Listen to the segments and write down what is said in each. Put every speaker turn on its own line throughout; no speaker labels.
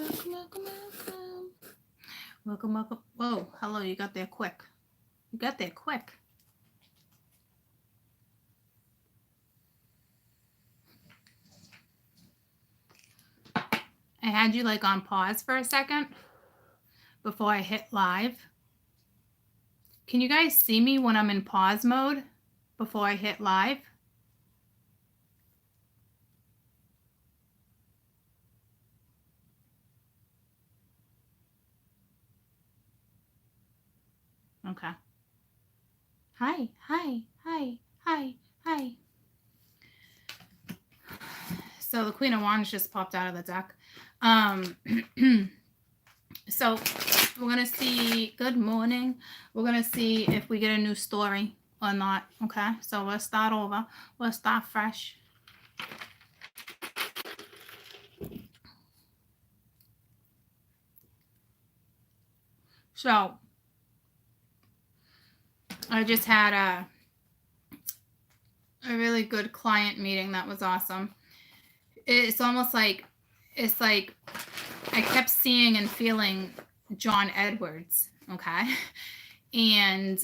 Welcome, welcome, welcome. Welcome, welcome. Whoa, hello, you got there quick. You got there quick. I had you like on pause for a second before I hit live. Can you guys see me when I'm in pause mode before I hit live? Okay. Hi, hi, hi, hi, hi. So the Queen of Wands just popped out of the deck. So we're going to see, good morning. We're going to see if we get a new story or not. Okay. So let's start over. Let's start fresh. So I just had a really good client meeting. That was awesome. It's almost like, it's like I kept seeing and feeling John Edwards. Okay. And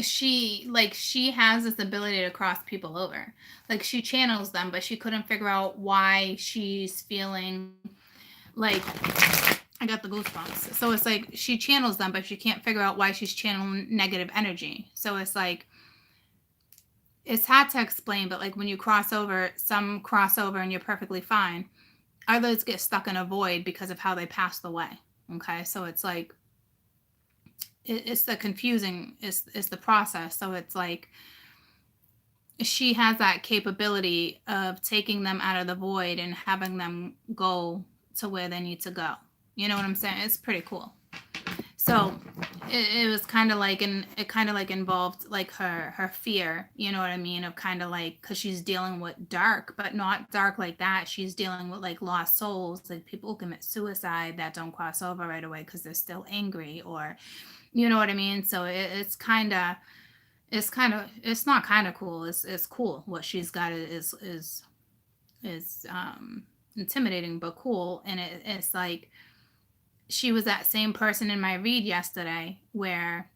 she has this ability to cross people over. Like she channels them, but she couldn't figure out why she's feeling like, I got the goosebumps. So it's like she channels them, but she can't figure out why she's channeling negative energy. So it's like, it's hard to explain, but like when you cross over, some cross over and you're perfectly fine. Others get stuck in a void because of how they passed away. Okay. So it's like, it's the confusing, is the process. So it's like, she has that capability of taking them out of the void and having them go to where they need to go. You know what I'm saying? It's pretty cool. So it was kind of like, and it kind of like involved like her fear, you know what I mean, of kind of like, because she's dealing with dark, but not dark like that. She's dealing with like lost souls, like people who commit suicide that don't cross over right away because they're still angry, or you know what I mean. So it's kind of, it's not kind of cool, it's cool. What she's got is intimidating but cool. And it's like, she was that same person in my read yesterday where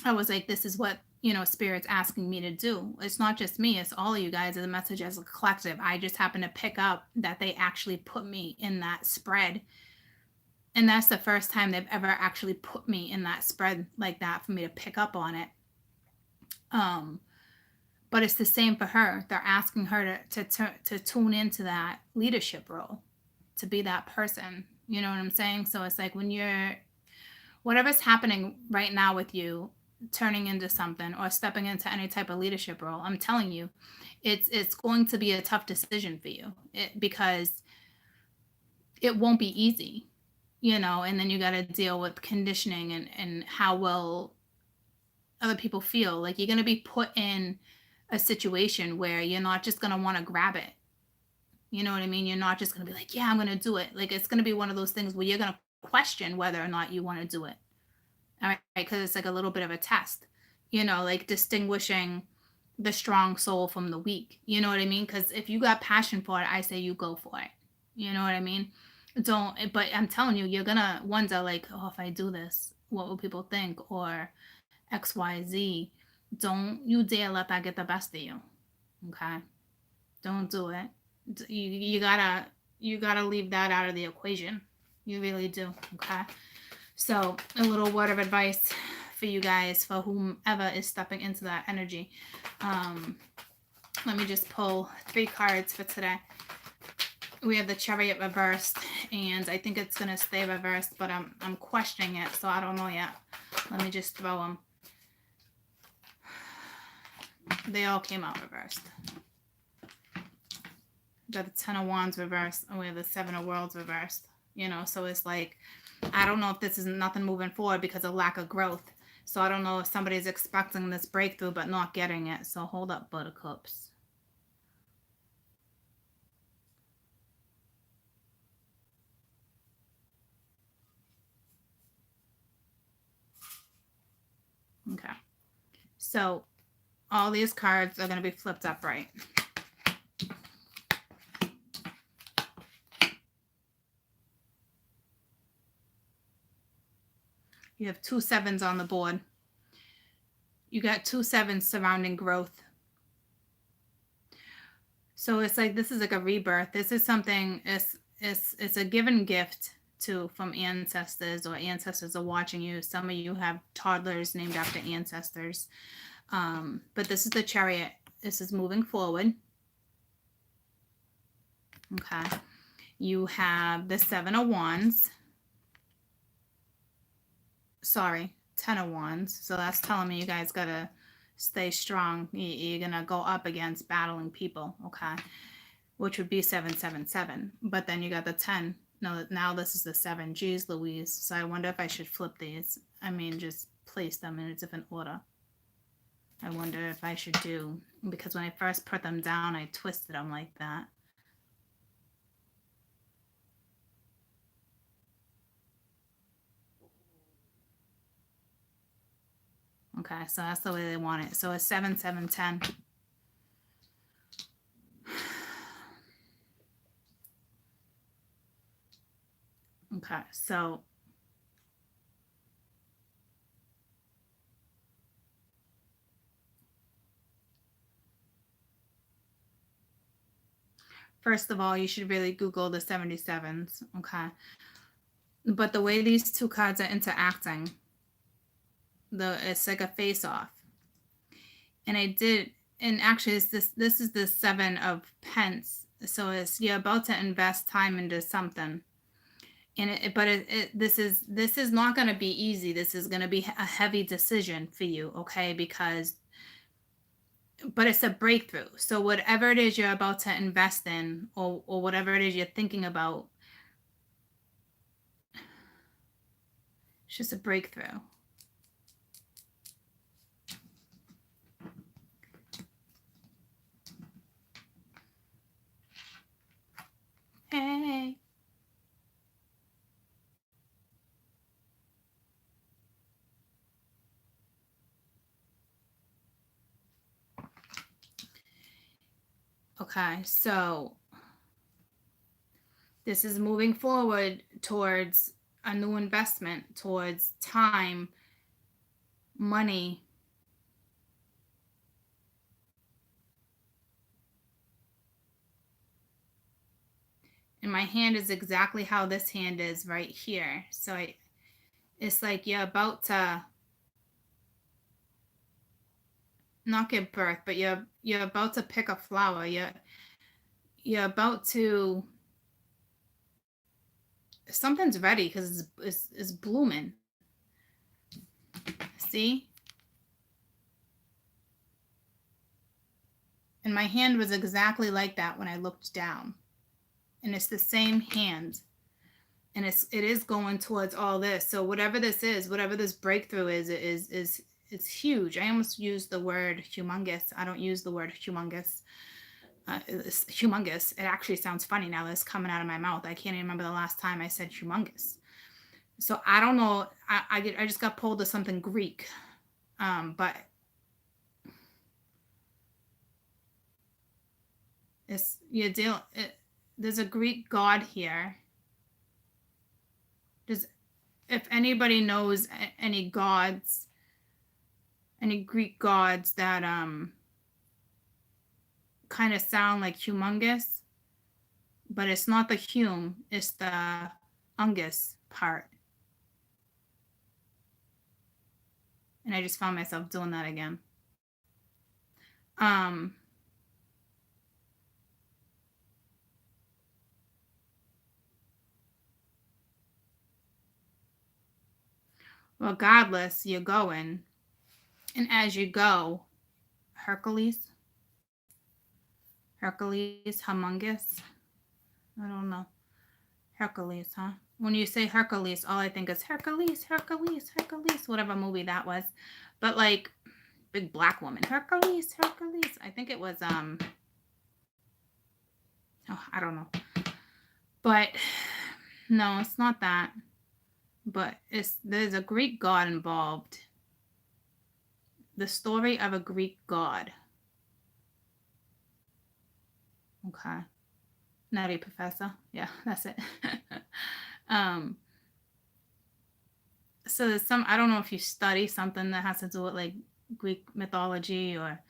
I was like, this is what, you know, spirit's asking me to do. It's not just me, it's all of you guys. The message as a collective. I just happen to pick up that they actually put me in that spread. And that's the first time they've ever actually put me in that spread like that for me to pick up on it. But it's the same for her. They're asking her to tune into that leadership role, to be that person. You know what I'm saying? So it's like when you're, whatever's happening right now with you, turning into something or stepping into any type of leadership role, I'm telling you, it's going to be a tough decision for you, because it won't be easy, you know. And then you got to deal with conditioning and how well other people feel. Like you're going to be put in a situation where you're not just going to want to grab it. You know what I mean? You're not just going to be like, yeah, I'm going to do it. Like it's going to be one of those things where you're going to question whether or not you want to do it. All right. Because it's like a little bit of a test, you know, like distinguishing the strong soul from the weak. You know what I mean? Because if you got passion for it, I say you go for it. You know what I mean? Don't, but I'm telling you, you're going to wonder, like, oh, if I do this, what will people think? Or XYZ. Don't you dare let that get the best of you. Okay? Don't do it. You gotta leave that out of the equation. You really do. Okay? So a little word of advice for you guys, for whomever is stepping into that energy. Let me just pull 3 cards for today. We have the Chariot reversed, and I think it's gonna stay reversed, but I'm questioning it, so I don't know yet. Let me just throw them. They all came out reversed. We got the 10 of Wands reversed, and we have the 7 of Worlds reversed. You know, so it's like, I don't know if this is nothing moving forward because of lack of growth. So I don't know if somebody's expecting this breakthrough but not getting it. So hold up, buttercups. Okay. So all these cards are going to be flipped upright. You have 2 sevens on the board. You got 2 sevens surrounding growth. So it's like this is like a rebirth. This is something. It's a given gift from ancestors, or ancestors are watching you. Some of you have toddlers named after ancestors. But this is the Chariot. This is moving forward. Okay. You have the 7 of Wands. Sorry, 10 of Wands. So that's telling me you guys got to stay strong. You're going to go up against battling people. Okay. Which would be 777. But then you got the 10. No, now this is the 7. Geez Louise. So I wonder if I should flip these. I mean, just place them in a different order. I wonder if I should do, because when I first put them down, I twisted them like that. Okay, so that's the way they want it. So it's 7, 7, 10. Okay, so first of all, you should really Google the 77s. Okay. But the way these two cards are interacting, it's like a face-off. And actually this is the 7 of Pence. So it's you're about to invest time into something. And this is not going to be easy. This is going to be a heavy decision for you, okay? But it's a breakthrough. So whatever it is you're about to invest in, or whatever it is you're thinking about, it's just a breakthrough. Hey. Okay, so this is moving forward towards a new investment, towards time, money. And my hand is exactly how this hand is right here. So it's like you're about to not give birth, but you're about to pick a flower. You're about to, something's ready because it's blooming. See? And my hand was exactly like that when I looked down. And it's the same hand. And it is going towards all this. So whatever this is, whatever this breakthrough is it's huge. I almost used the word humongous. I don't use the word humongous. It's humongous. It actually sounds funny now that it's coming out of my mouth. I can't even remember the last time I said humongous. So I don't know. I just got pulled to something Greek. But there's a Greek god here. If anybody knows any gods, any Greek gods that kind of sound like humongous, but it's not the hum, it's the ungus part. And I just found myself doing that again. Regardless, you're going. And as you go, Hercules, humongous. I don't know. Hercules, huh? When you say Hercules, all I think is Hercules, whatever movie that was. But like big black woman, Hercules. I think it was I don't know. But no, it's not that. But there's a Greek god involved. The story of a Greek god. Okay. Nutty Professor. Yeah, that's it. So there's some, I don't know if you study something that has to do with like Greek mythology, or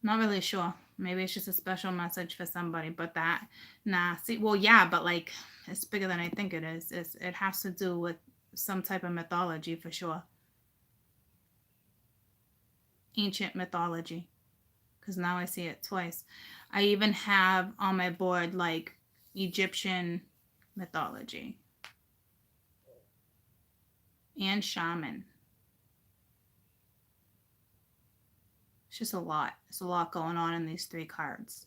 not really sure. Maybe it's just a special message for somebody, but that, nah, see, well, yeah, but like it's bigger than I think it is. It has to do with some type of mythology for sure. Ancient mythology. Because now I see it twice. I even have on my board like Egyptian mythology and shaman. It's just a lot. There's a lot going on in these 3 cards.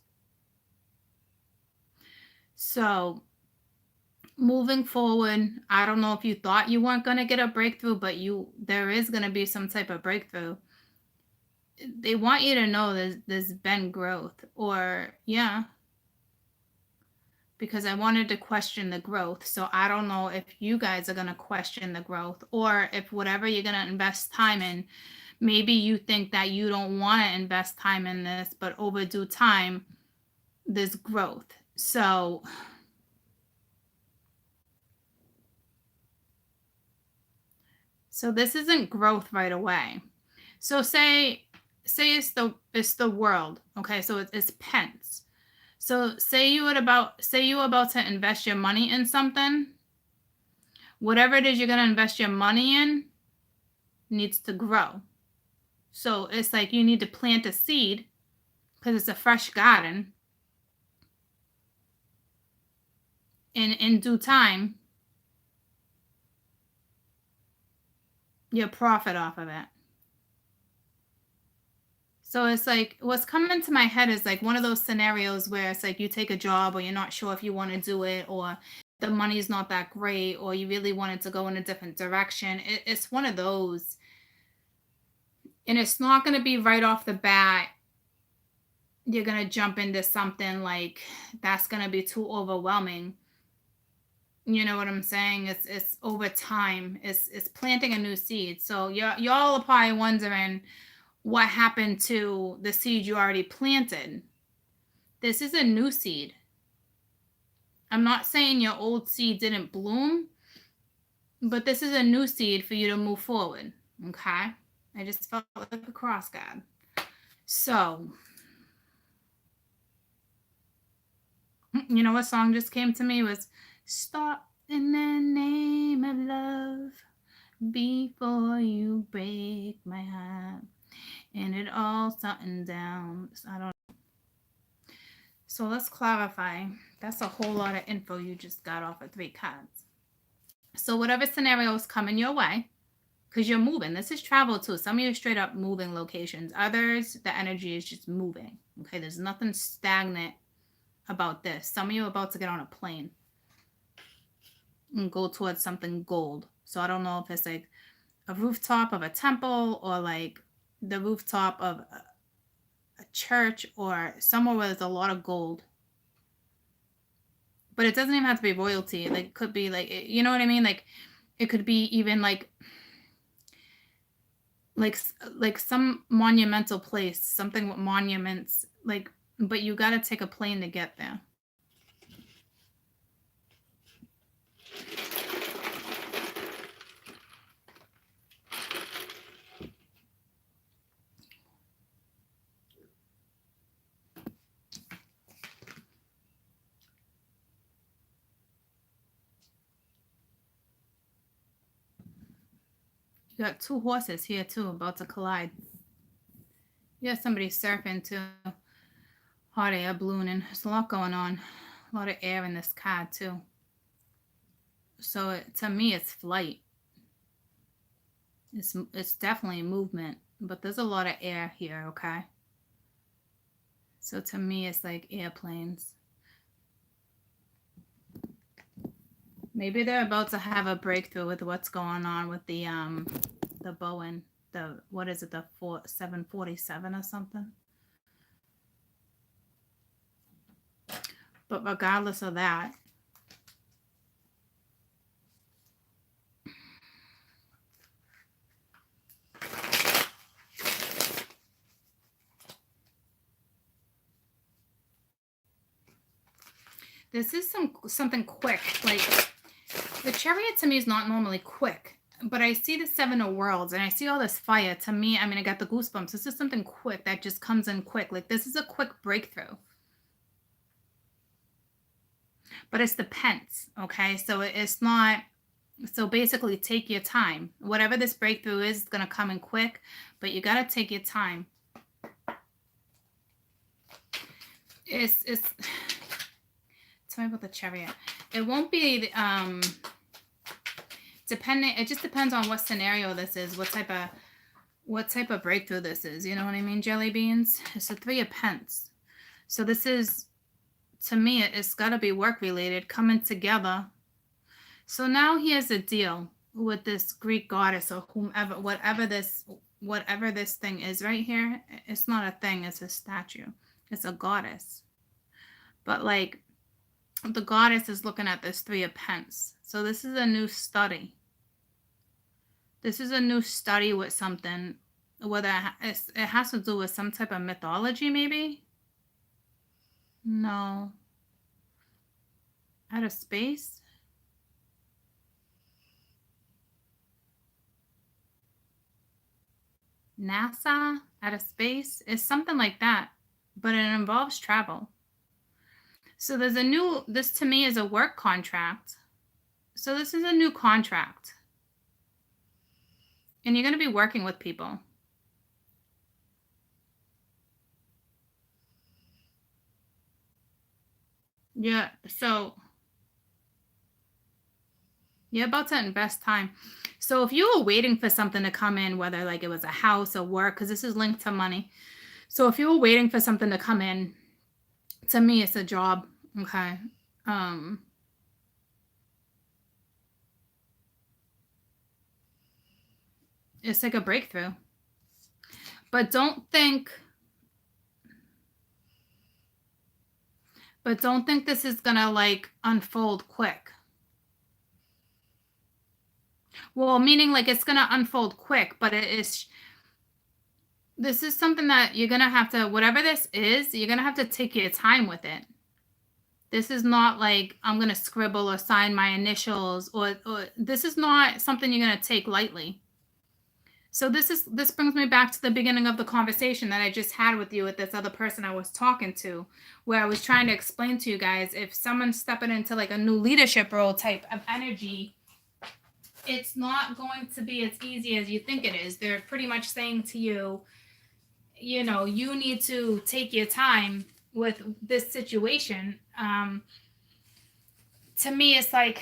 So moving forward, I don't know if you thought you weren't going to get a breakthrough, but there is going to be some type of breakthrough. They want you to know there's been growth, or yeah, because I wanted to question the growth. So I don't know if you guys are going to question the growth, or if whatever you're going to invest time in, maybe you think that you don't want to invest time in this, but over due time, there's growth. So this isn't growth right away. So say it's the world. Okay, so it's pence. So say you were about to invest your money in something. Whatever it is you're going to invest your money in needs to grow. So it's like you need to plant a seed because it's a fresh garden. And in due time, you'll profit off of it. So it's like what's coming to my head is like one of those scenarios where it's like you take a job, or you're not sure if you want to do it, or the money's not that great, or you really wanted to go in a different direction. It's one of those. And it's not going to be right off the bat. You're going to jump into something like that's going to be too overwhelming. You know what I'm saying? It's over time. It's planting a new seed. So y'all are probably wondering what happened to the seed you already planted. This is a new seed. I'm not saying your old seed didn't bloom, but this is a new seed for you to move forward. Okay? I just felt like a cross guard. So, you know what song just came to me was "Stop in the Name of Love Before You Break My Heart, and it all something down." I don't know. So let's clarify. That's a whole lot of info you just got off of 3 cards. So whatever scenario is coming your way, because you're moving. This is travel too. Some of you are straight up moving locations. Others, the energy is just moving. Okay, there's nothing stagnant about this. Some of you are about to get on a plane and go towards something gold. So I don't know if it's like a rooftop of a temple, or like the rooftop of a church, or somewhere where there's a lot of gold. But it doesn't even have to be royalty. Like, it could be like, you know what I mean? Like, it could be even like some monumental place, something with monuments, like, but you got to take a plane to get there. You got 2 horses here too, about to collide. You got somebody surfing too. Hot air ballooning. There's a lot going on. A lot of air in this card too. So to me, it's flight. It's definitely movement, but there's a lot of air here, okay? So to me, it's like airplanes. Maybe they're about to have a breakthrough with what's going on with the Boeing, what is it, the 747 or something. But regardless of that, this is something quick. Like, the Chariot to me is not normally quick. but I see the Seven of Worlds and I see all this fire. To me, I mean, I got the goosebumps. This is something quick that just comes in quick. Like this is a quick breakthrough. But it's the pence, okay? So it's not, so basically take your time. Whatever this breakthrough is going to come in quick, but you got to take your time. It's tell me about the Chariot. It won't be depending, it just depends on what scenario this is, what type of breakthrough this is, you know what I mean, jelly beans? It's the Three of Pence. So this is, to me, it's got to be work related, coming together. So now here's the deal with this Greek goddess or whomever, whatever this thing is right here. It's not a thing, it's a statue. It's a goddess. But like the goddess is looking at this Three of Pence. So this is a new study. This is a new study with something, whether it has to do with some type of mythology, maybe? No. Out of space? NASA? Out of space? It's something like that, but it involves travel. So there's a new, this to me is a work contract. So this is a new contract. And you're going to be working with people. Yeah, so you're about to invest time. So if you were waiting for something to come in, whether like it was a house or work, because this is linked to money. So if you were waiting for something to come in, to me, it's a job. Okay. It's like a breakthrough. But don't think this is gonna like unfold quick. Well, meaning like it's gonna unfold quick, but this is something that you're gonna have to, whatever this is, you're gonna have to take your time with it. This is not like I'm gonna scribble or sign my initials, or this is not something you're gonna take lightly. So this brings me back to the beginning of the conversation that I just had with you with this other person I was talking to, where I was trying to explain to you guys, if someone's stepping into like a new leadership role type of energy, it's not going to be as easy as you think it is. They're pretty much saying to you, you know, you need to take your time with this situation. To me, it's like,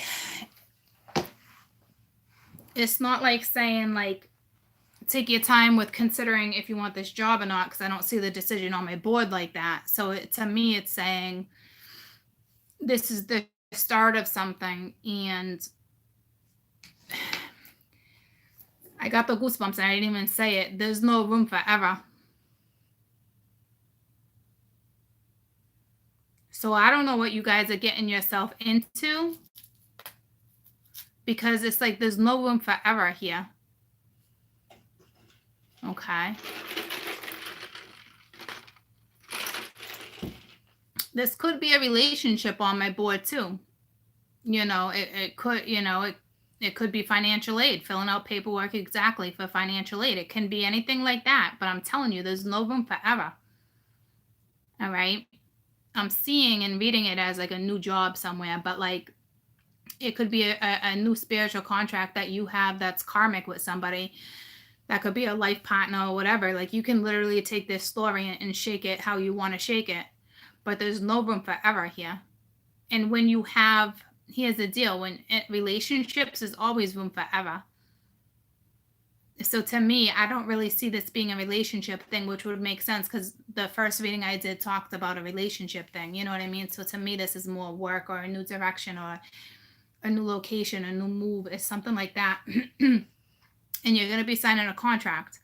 it's not like saying like, take your time with considering if you want this job or not, because I don't see the decision on my board like that. So to me, it's saying this is the start of something, and I got the goosebumps and I didn't even say it. There's no room for ever. So I don't know what you guys are getting yourself into, because it's like there's no room for ever here. Okay. This could be a relationship on my board too. You know, it could, you know, it could be financial aid, filling out paperwork exactly for financial aid. It can be anything like that, but I'm telling you, there's no room for ever. All right. I'm seeing and reading it as like a new job somewhere, but like it could be a new spiritual contract that you have that's karmic with somebody. That could be a life partner or whatever. Like you can literally take this story and shake it how you want to shake it, but there's no room for ever here. And when you have, here's the deal, when relationships is always room for ever. So to me, I don't really see this being a relationship thing, which would make sense because the first reading I did talked about a relationship thing. You know what I mean? So to me, this is more work or a new direction or a new location, a new move. It's something like that. And you're going to be signing a contract.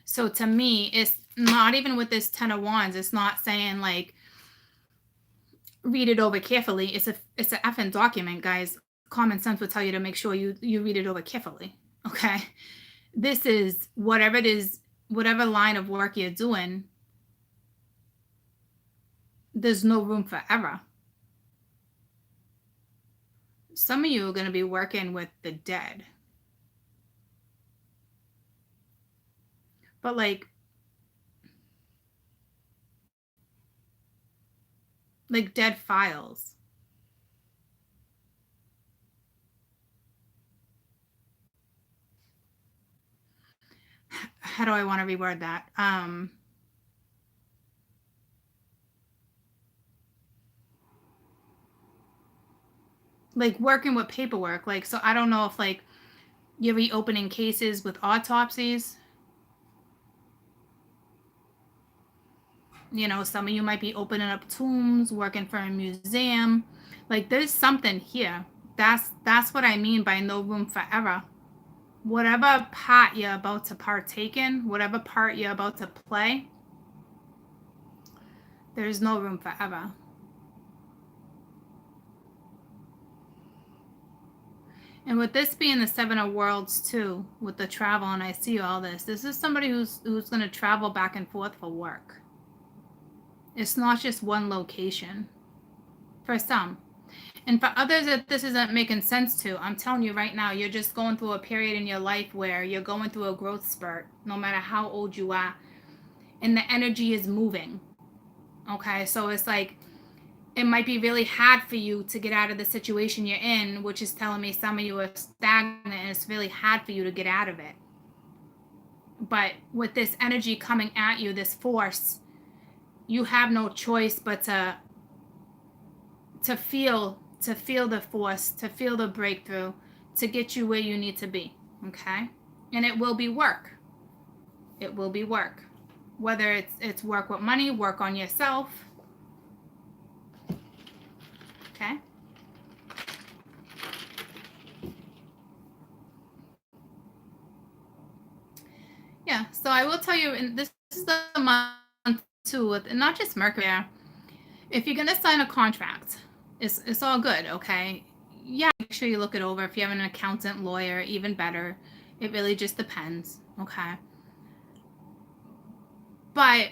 So to me, it's not even with this 10 of Wands. It's not saying like, read it over carefully. It's an effing document, guys. Common sense would tell you to make sure you read it over carefully. Okay. This is whatever it is, whatever line of work you're doing, there's no room for error. Some of you are going to be working with the dead. But like dead files. How do I want to reword that? Like working with paperwork. Like, so I don't know if like you're reopening cases with autopsies. You know, some of you might be opening up tombs, working for a museum. Like there's something here. That's what I mean by no room for error. Whatever part you're about to partake in, whatever part you're about to play, there's no room for error. And with this being the Seven of Worlds too, with the travel, and I see all this, this is somebody who's going to travel back and forth for work. It's not just one location. For some. And for others that this isn't making sense to, I'm telling you right now, you're just going through a period in your life where you're going through a growth spurt, no matter how old you are. And the energy is moving. Okay, so it's like it might be really hard for you to get out of the situation you're in, which is telling me some of you are stagnant and it's really hard for you to get out of it. But with this energy coming at you, this force, you have no choice but to feel the force, to feel the breakthrough, to get you where you need to be. Okay? And it will be work. It will be work. Whether it's work with money, work on yourself. Okay? Yeah, so I will tell you, and this is the month too, with and not just Mercury. If you're gonna sign a contract, it's all good, okay? Yeah, make sure you look it over. If you have an accountant, lawyer, even better. It really just depends, okay? But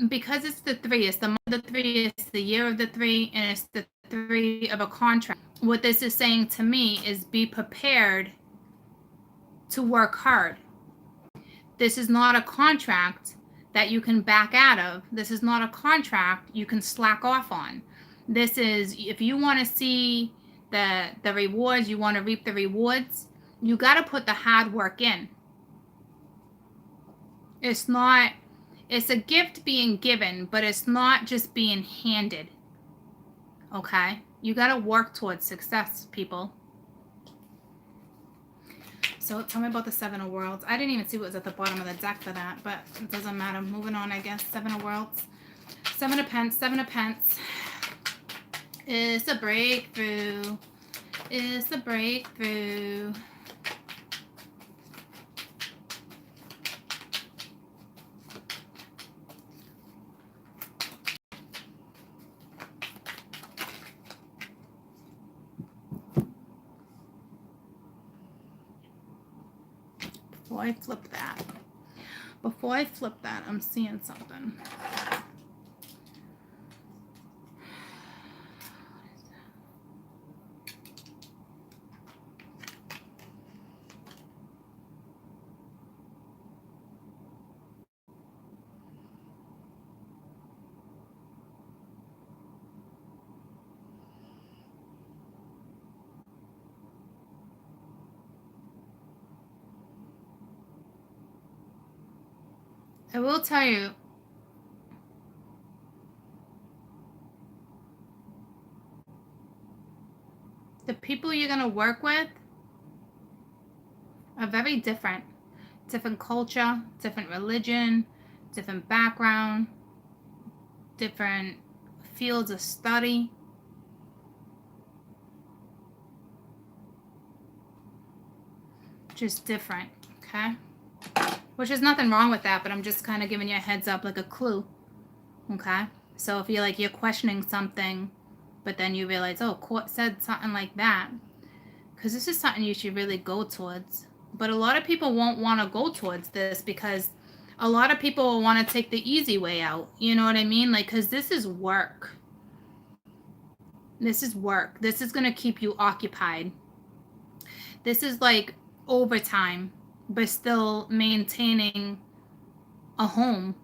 because it's the three, it's the month of the three, it's the year of the three, and it's the three of a contract. What this is saying to me is be prepared to work hard. This is not a contract that you can back out of. This is not a contract you can slack off on. This is, if you want to see the rewards, you want to reap the rewards, you got to put the hard work in. It's not, it's a gift being given, but it's not just being handed. Okay? You got to work towards success, people. So tell me about the Seven of Worlds. I didn't even see what was at the bottom of the deck for that, but it doesn't matter. Moving on, I guess. Seven of Worlds. Seven of Pence. Seven of Pence. It's a breakthrough. It's a breakthrough. Before I flip that, I'm seeing something. I will tell you, the people you're going to work with are very different. Different culture, different religion, different background, different fields of study. Just different, okay? Which is nothing wrong with that, but I'm just kind of giving you a heads up, like a clue, okay? So if you're questioning something, but then you realize, oh, court said something like that, because this is something you should really go towards. But a lot of people won't want to go towards this because a lot of people will want to take the easy way out. You know what I mean? Like, because this is work. This is work. This is going to keep you occupied. This is like overtime, but still maintaining a home.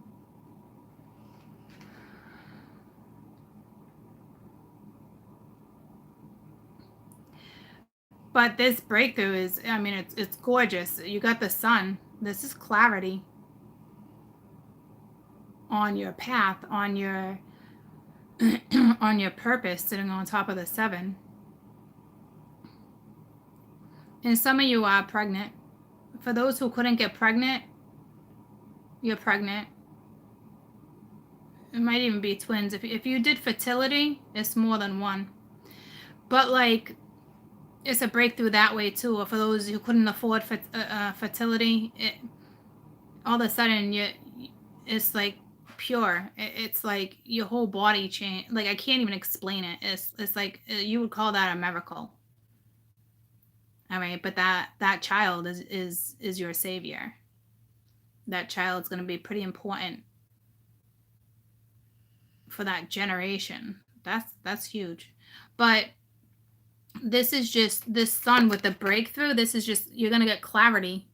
But this breakthrough is, I mean, it's gorgeous. You got the sun. This is clarity on your path, on your on your purpose, sitting on top of the 7. And some of you are pregnant. For those who couldn't get pregnant, you're pregnant. It might even be twins. If you did fertility, it's more than one. But like, it's a breakthrough that way too. Or for those who couldn't afford fertility, all of a sudden it's like pure. It's like your whole body change. Like, I can't even explain it. It's like you would call that a miracle. All right, but that child is your savior. That child's going to be pretty important for that generation. That's huge. But this is just this sun with the breakthrough. This is just, you're going to get clarity.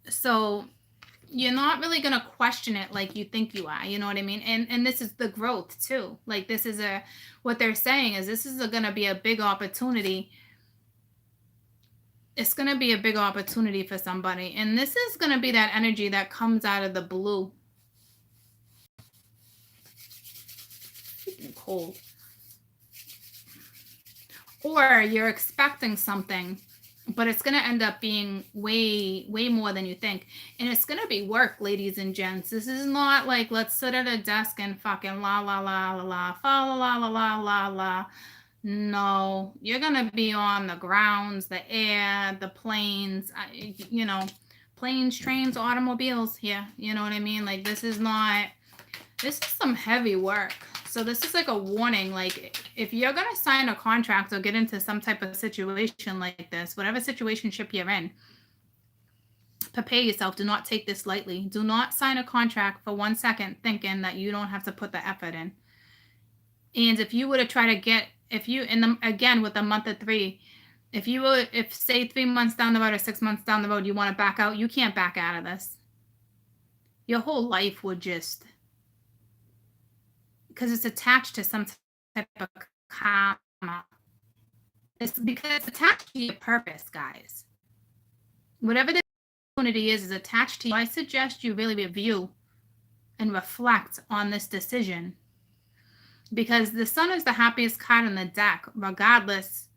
So you're not really going to question it like you think you are. You know what I mean? And this is the growth too. Like, this is what they're saying is this is going to be a big opportunity. It's going to be a big opportunity for somebody. And this is going to be that energy that comes out of the blue. Freaking cold. Or you're expecting something, but it's going to end up being way more than you think. And it's going to be work, ladies and gents. This is not like, let's sit at a desk and fucking la la la la la fa la la la la la la. No, you're going to be on the grounds, the air, the planes, planes, trains, automobiles here. You know what I mean? Like, this is some heavy work. So this is like a warning. Like, if you're going to sign a contract or get into some type of situation like this, whatever situationship you're in, prepare yourself. Do not take this lightly. Do not sign a contract for 1 second thinking that you don't have to put the effort in. And if you were to try to get, again, with the month of 3, if say 3 months down the road or 6 months down the road, you want to back out, you can't back out of this. Your whole life would just, because it's attached to some type of karma. It's because it's attached to your purpose, guys. Whatever the opportunity is attached to you. I suggest you really review and reflect on this decision, because the sun is the happiest card in the deck, regardless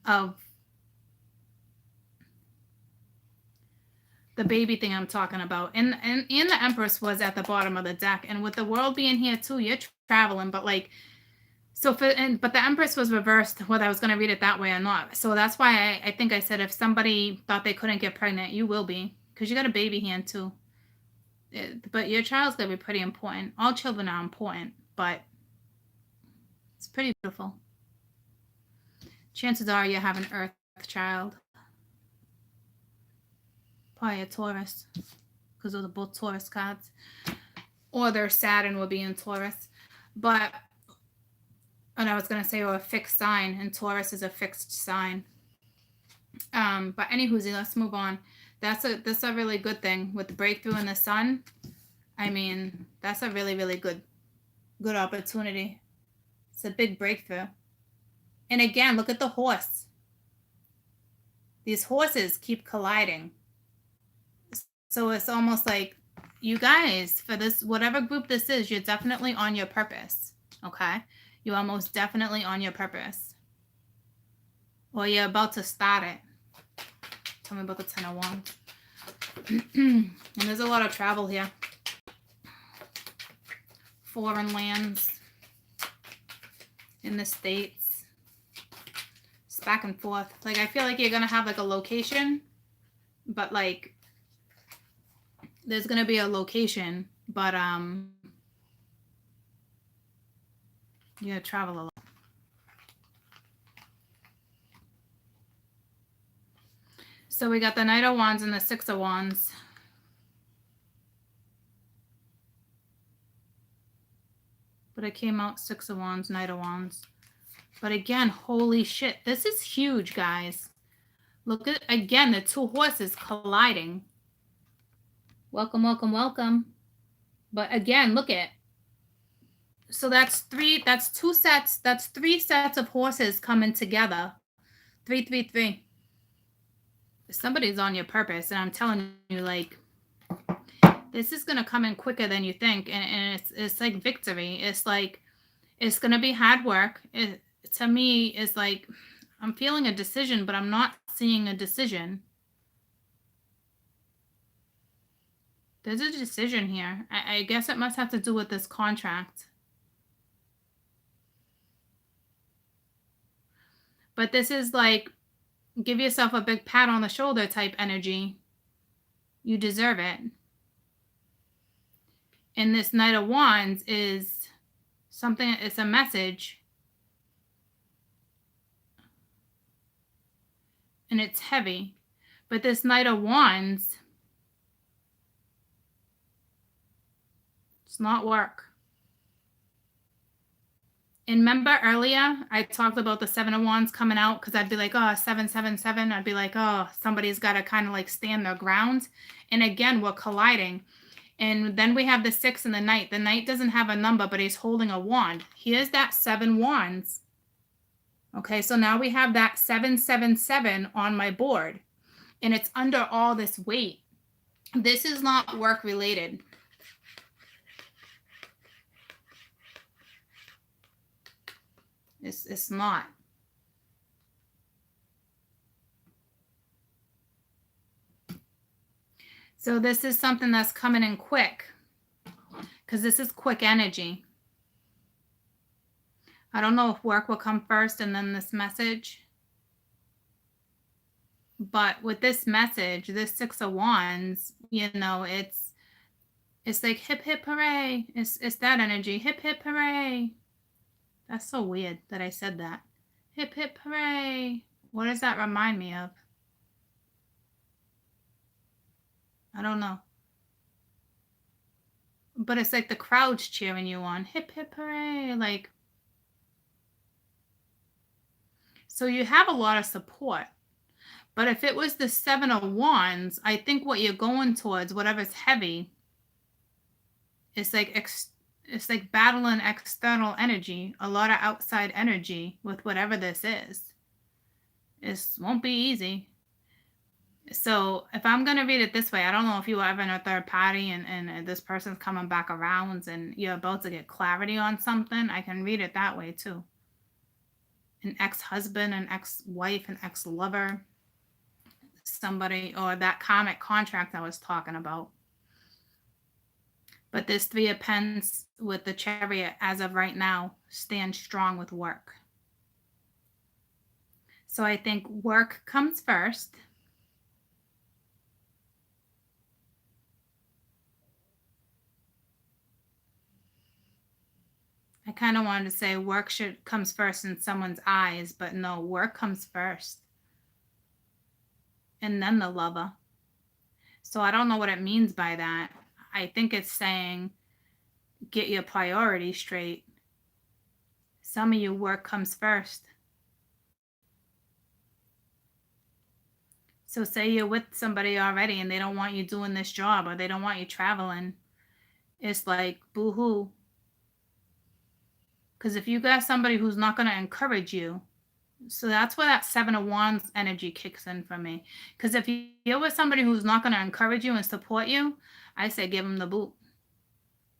of the baby thing I'm talking about. And the Empress was at the bottom of the deck. And with the world being here too, you're traveling, but like, but the Empress was reversed, whether I was going to read it that way or not. So that's why I think I said, if somebody thought they couldn't get pregnant, you will be, because you got a baby hand too. But your child's going to be pretty important. All children are important, but it's pretty beautiful. Chances are you have an Earth child. Probably a Taurus, because those are both Taurus cards. Or their Saturn will be in Taurus. But, and I was going to say, or a fixed sign, and Taurus is a fixed sign. But anywho, let's move on. That's a really good thing with the breakthrough in the sun. I mean, that's a really, really good opportunity. It's a big breakthrough. And again, look at the horse. These horses keep colliding. So it's almost like, you guys, for this, whatever group this is, you're definitely on your purpose. Okay? You are most definitely on your purpose. Or you're about to start it. Tell me about the 10 of Wands. And there's a lot of travel here. Foreign lands. In the States. It's back and forth. Like, I feel like you're going to have like a location. But like, there's going to be a location. But you're going to travel a lot. So we got the Knight of Wands and the 6 of Wands. But it came out 6 of Wands, Knight of Wands. But again, holy shit. This is huge, guys. Look at, again, the two horses colliding. Welcome, welcome, welcome. But again, look at, so that's two sets, that's three sets of horses coming together. 333. Somebody's on your purpose, and I'm telling you, like, this is gonna come in quicker than you think, and it's like victory. It's like it's gonna be hard work. It, to me, is like I'm feeling a decision, but I'm not seeing a decision. There's a decision here. I guess it must have to do with this contract. But this is like give yourself a big pat on the shoulder type energy. You deserve it. And this Knight of Wands is something, it's a message. And it's heavy. But this Knight of Wands, it's not work. And remember earlier, I talked about the Seven of Wands coming out because I'd be like, oh, 777. I'd be like, oh, somebody's got to kind of like stand their ground. And again, we're colliding. And then we have the 6 and the Knight. The Knight doesn't have a number, but he's holding a wand. Here's that 7 wands. Okay, so now we have that 777 on my board. And it's under all this weight. This is not work related. It's not. So this is something that's coming in quick because this is quick energy. I don't know if work will come first and then this message. But with this message, this 6 of Wands, you know, it's like hip hip hooray. It's that energy. Hip hip hooray. That's so weird that I said that. Hip hip hooray. What does that remind me of? I don't know. But it's like the crowd's cheering you on. Hip hip hooray. Like, so you have a lot of support. But if it was the 7 of Wands, I think what you're going towards, whatever's heavy, it's like battling external energy, a lot of outside energy with whatever this is. This won't be easy. So if I'm going to read it this way, I don't know if you were ever in a third party and this person's coming back around and you're about to get clarity on something. I can read it that way too. An ex-husband, an ex-wife, an ex-lover, somebody, or that karmic contract I was talking about. But this 3 of Pence with the Chariot, as of right now, stands strong with work. So I think work comes first. I kind of wanted to say work comes first in someone's eyes, but no, work comes first. And then the lover. So I don't know what it means by that. I think it's saying get your priorities straight. Some of you, work comes first. So say you're with somebody already and they don't want you doing this job or they don't want you traveling. It's like, boo-hoo. Because if you got somebody who's not going to encourage you, so that's where that 7 of Wands energy kicks in for me. Because if you're with somebody who's not going to encourage you and support you, I say give them the boot.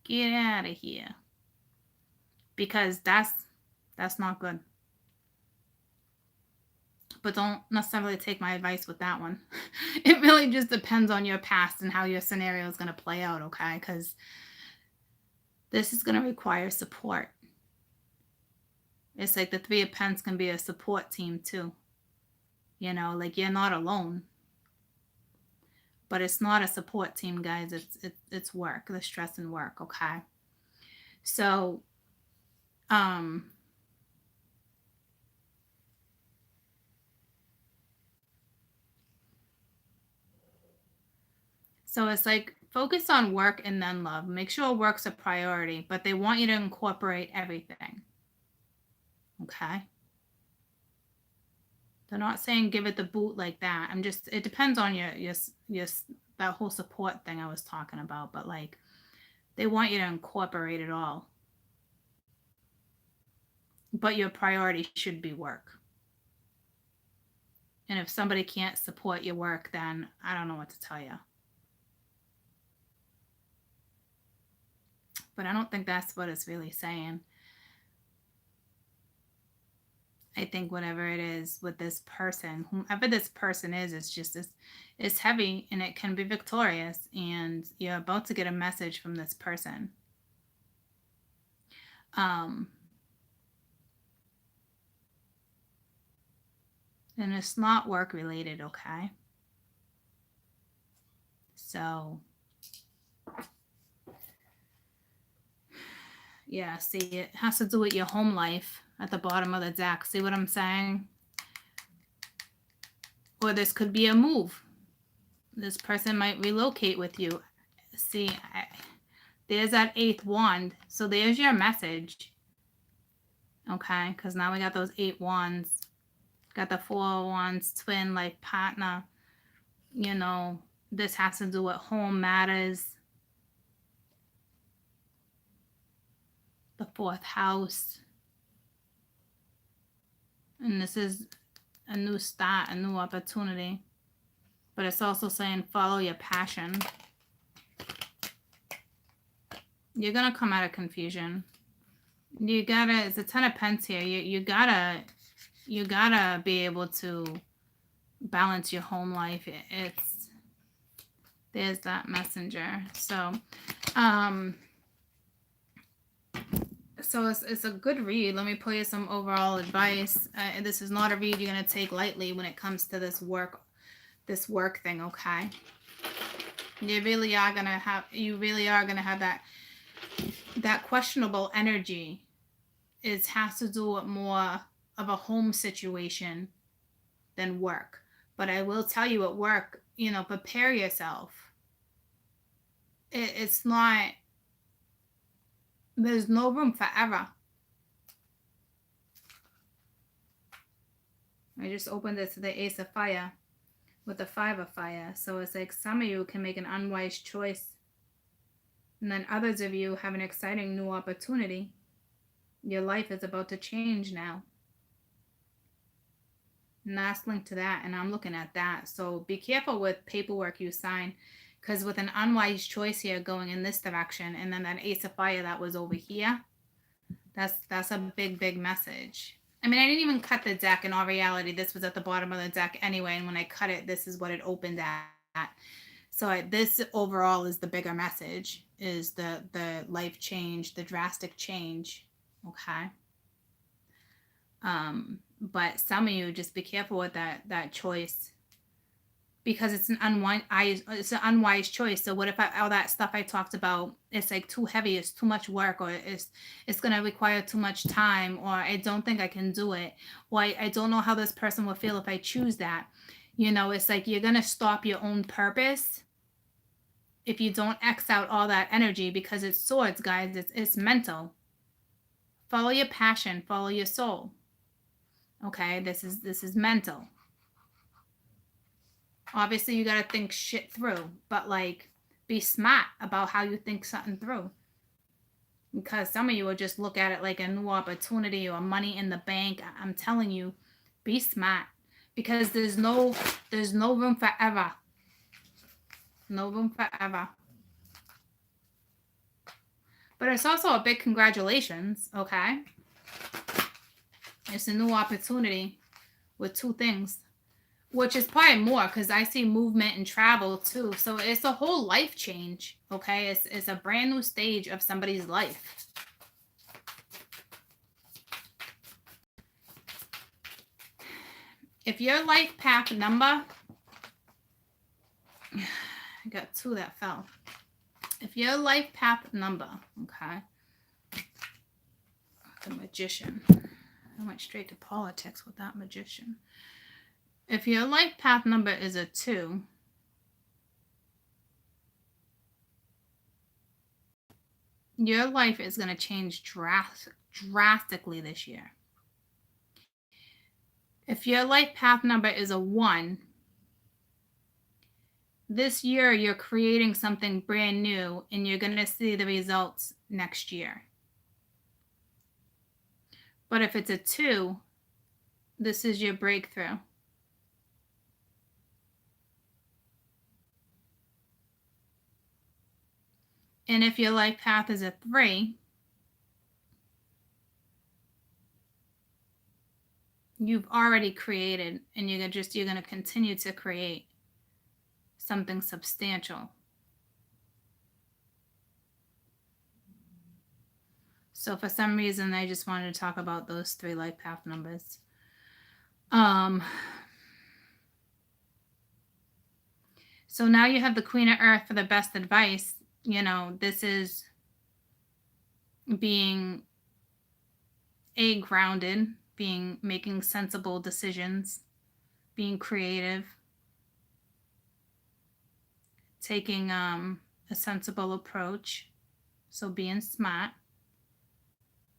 Get out of here. Because that's not good. But don't necessarily take my advice with that one. It really just depends on your past and how your scenario is going to play out, okay? Because this is going to require support. It's like the 3 of Pence can be a support team too. You know, like you're not alone. But it's not a support team, guys. It's work, the stress and work, okay? So, so it's like focus on work and then love. Make sure work's a priority, but they want you to incorporate everything. Okay? They're not saying give it the boot like that. It depends on your that whole support thing I was talking about, but like they want you to incorporate it all. But your priority should be work. And if somebody can't support your work, then I don't know what to tell you. But I don't think that's what it's really saying. I think whatever it is with this person, whomever this person is, it's heavy and it can be victorious. And you're about to get a message from this person. Um, and it's not work related, okay? So, yeah, see, it has to do with your home life at the bottom of the deck. See what I'm saying? Or this could be a move. This person might relocate with you. See, there's that 8th wand. So there's your message. Okay, because now we got those 8 wands. Got the 4 wands, twin life partner. You know, this has to do with home matters. The 4th house. And this is a new start, a new opportunity. But it's also saying follow your passion. You're going to come out of confusion. You gotta, it's a 10 of Pence here. You gotta be able to balance your home life. There's that messenger. So, it's a good read. Let me pull you some overall advice. This is not a read you're gonna take lightly when it comes to this work thing. Okay, you really are gonna have that questionable energy. It has to do with more of a home situation than work. But I will tell you at work, prepare yourself. It's not, there's no room for error. I just opened it to the Ace of Fire with the 5 of Fire. So it's like some of you can make an unwise choice. And then others of you have an exciting new opportunity. Your life is about to change now. And that's linked to that. And I'm looking at that. So be careful with paperwork you sign. Because with an unwise choice here going in this direction, and then that Ace of Fire that was over here, that's a big, big message. I mean, I didn't even cut the deck. In all reality, this was at the bottom of the deck anyway. And when I cut it, this is what it opened at. So this overall is the bigger message, is the life change, the drastic change. Okay. But some of you just be careful with that choice, because it's an unwise choice. So what if all that stuff I talked about, it's like too heavy, it's too much work, or it's going to require too much time, or I don't think I can do it, or I don't know how this person will feel if I choose that. It's like you're going to stop your own purpose if you don't X out all that energy, because it's swords, guys. It's mental. Follow your passion, follow your soul. Okay, this is mental. Obviously, you got to think shit through, but like be smart about how you think something through. Because some of you will just look at it like a new opportunity or money in the bank. I'm telling you, be smart, because there's no room for error. No room for error. But it's also a big congratulations, okay? It's a new opportunity with 2 things, which is probably more because I see movement and travel too. So it's a whole life change, okay? It's a brand new stage of somebody's life. If your life path number, I got 2 that fell. If your life path number, okay, the Magician. I went straight to politics with that Magician. If your life path number is a 2, your life is going to change drastically this year. If your life path number is a 1, this year you're creating something brand new and you're going to see the results next year. But if it's a 2, this is your breakthrough. And if your life path is a 3, you've already created, and you're going to continue to create something substantial. So for some reason, I just wanted to talk about those 3 life path numbers. So now you have the Queen of Earth for the best advice. You know, this is being grounded, making sensible decisions, being creative, taking a sensible approach. So being smart,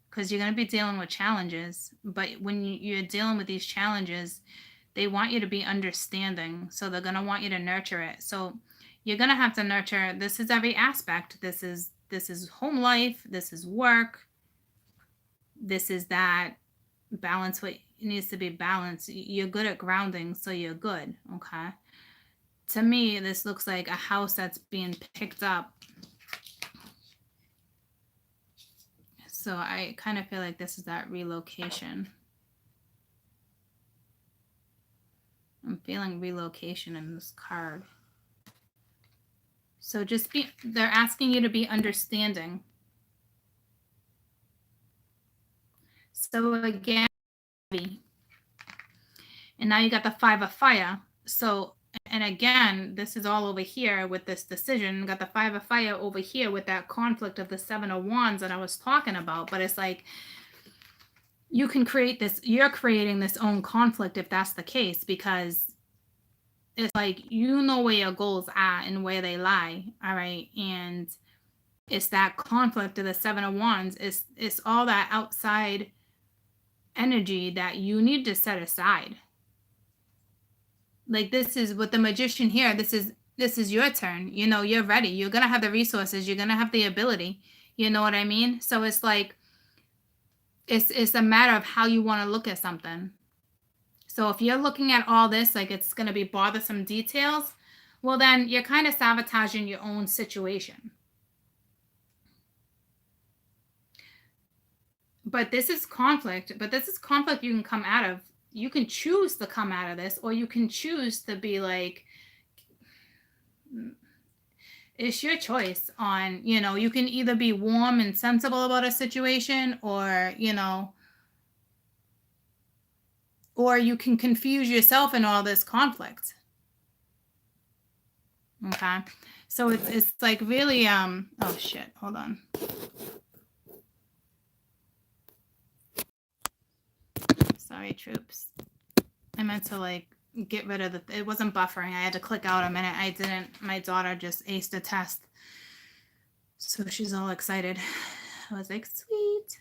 because you're going to be dealing with challenges. But when you're dealing with these challenges, they want you to be understanding. So they're going to want you to nurture it. So you're going to have to nurture. This is every aspect. This is home life. This is work. This is that balance. What needs to be balanced. You're good at grounding, so you're good. Okay. To me, this looks like a house that's being picked up. So I kind of feel like this is that relocation. I'm feeling relocation in this card. So they're asking you to be understanding. So again, and now you got the 5 of fire. So, and again, this is all over here with this decision. Got the 5 of fire over here with that conflict of the 7 of wands that I was talking about. But it's like, you can create this, you're creating this own conflict if that's the case, because it's like, you know where your goals are and where they lie. All right. And it's that conflict of the 7 of wands. It's all that outside energy that you need to set aside. Like, this is with the magician here. This is your turn. You know, you're ready. You're going to have the resources. You're going to have the ability. You know what I mean? So it's like, it's a matter of how you want to look at something. So if you're looking at all this like it's going to be bothersome details, well, then you're kind of sabotaging your own situation. But this is conflict. But this is conflict you can come out of. You can choose to come out of this, or you can choose to be like, it's your choice on, you know, you can either be warm and sensible about a situation, or, you know, or you can confuse yourself in all this conflict. Okay. So it's like really, oh shit, hold on. Sorry, troops. I meant to like get rid of it wasn't buffering. I had to click out a minute. I didn't. My daughter just aced a test. So she's all excited. I was like, sweet.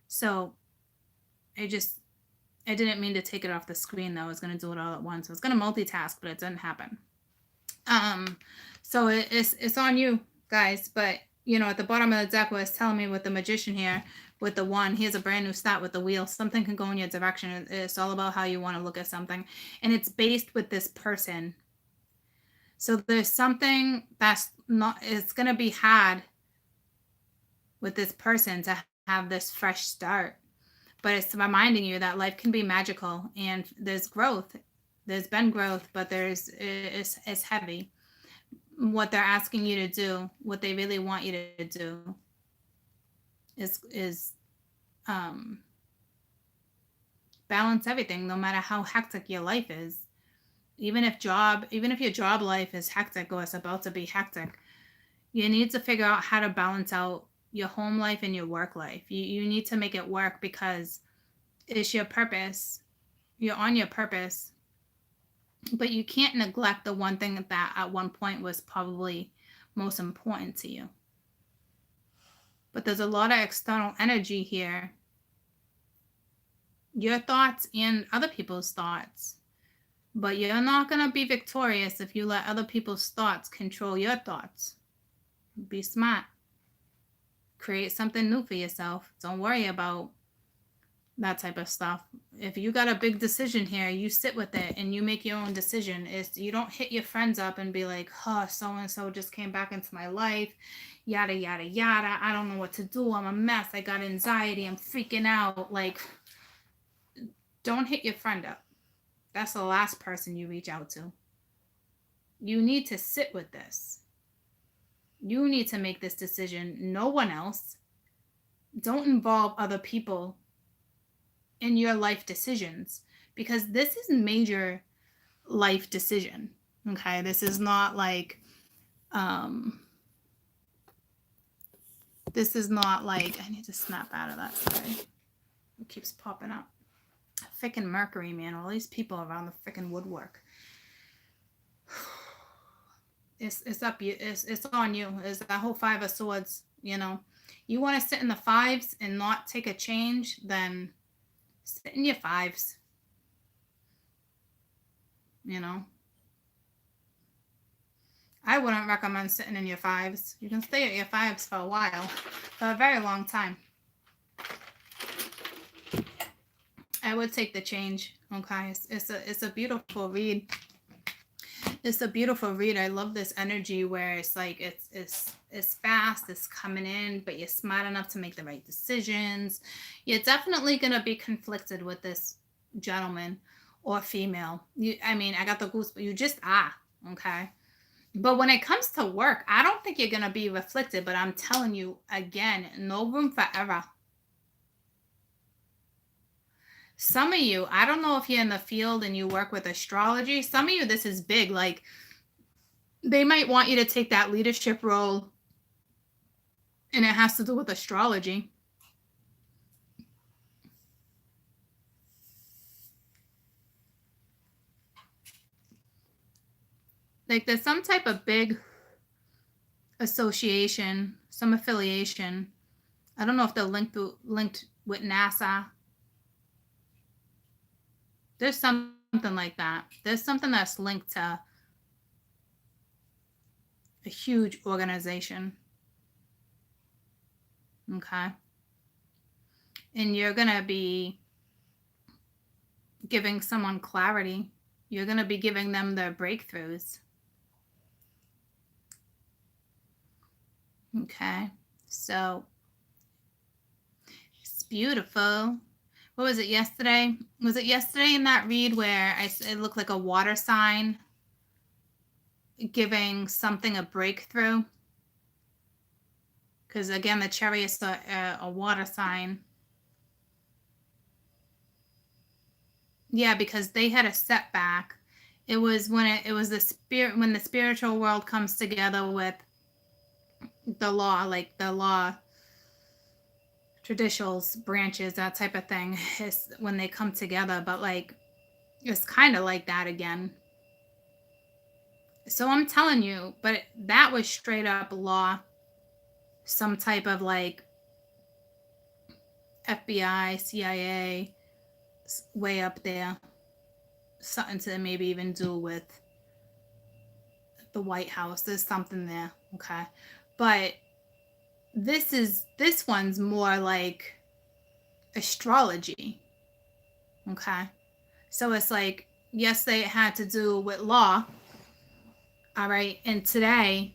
So I didn't mean to take it off the screen though. I was gonna do it all at once. I was gonna multitask, but it didn't happen. So it's on you guys, but you know, at the bottom of the deck was telling me with the magician here, with the 1, here's a brand new start with the wheel. Something can go in your direction. It's all about how you want to look at something, and it's based with this person. So there's something that's not, it's going to be had with this person to have this fresh start, but it's reminding you that life can be magical and there's growth. There's been growth, but it's heavy. What they're asking you to do, what they really want you to do is balance everything, no matter how hectic your life is. Even if your job life is hectic or it's about to be hectic, you need to figure out how to balance out your home life and your work life. You need to make it work, because it's your purpose. You're on your purpose. But you can't neglect the one thing that at one point was probably most important to you. But there's a lot of external energy here. Your thoughts and other people's thoughts. But you're not going to be victorious if you let other people's thoughts control your thoughts. Be smart. Create something new for yourself. Don't worry about that type of stuff. If you got a big decision here, you sit with it and you make your own decision. You don't hit your friends up and be like, oh, so and so just came back into my life, yada yada yada, I don't know what to do, I'm a mess, I got anxiety, I'm freaking out. Like, don't hit your friend up. That's the last person you reach out to. You need to sit with this. You need to make this decision, no one else. Don't involve other people in your life decisions, because this is major life decision. Okay, this is not like this is not like, I need to snap out of that. Sorry, it keeps popping up. Freaking Mercury, man, all these people around the freaking woodwork. It's up you. It's on you. It's that whole Five of Swords. You know, you want to sit in the fives and not take a change, then sit in your fives. You know, I wouldn't recommend sitting in your fives. You can stay at your fives for a while, for a very long time. I would take the change. Okay, it's a beautiful read. It's a beautiful read. I love this energy where it's like it's fast, it's coming in, but you're smart enough to make the right decisions. You're definitely gonna be conflicted with this gentleman or female. I got the goose, but you just are, okay? But when it comes to work, I don't think you're gonna be reflected, but I'm telling you again, no room for error. Some of you, I don't know if you're in the field and you work with astrology. Some of you, this is big. Like, they might want you to take that leadership role, and it has to do with astrology. Like, there's some type of big association, some affiliation. I don't know if they're linked with NASA. There's something like that. There's something that's linked to a huge organization. Okay. And you're going to be giving someone clarity. You're going to be giving them their breakthroughs. Okay. So it's beautiful. What was it yesterday? Was it yesterday in that read where it looked like a water sign giving something a breakthrough? Because again, the Chariot is a water sign. Yeah, because they had a setback. It was when when the spiritual world comes together with the law, like the law, traditionals, branches, that type of thing, is when they come together. But like, it's kind of like that again. So I'm telling you, but that was straight up law, some type of like FBI, CIA, way up there, something to maybe even do with the White House. There's something there, okay? But this one's more like astrology, okay? So it's like, yes, they had to do with law, all right, and today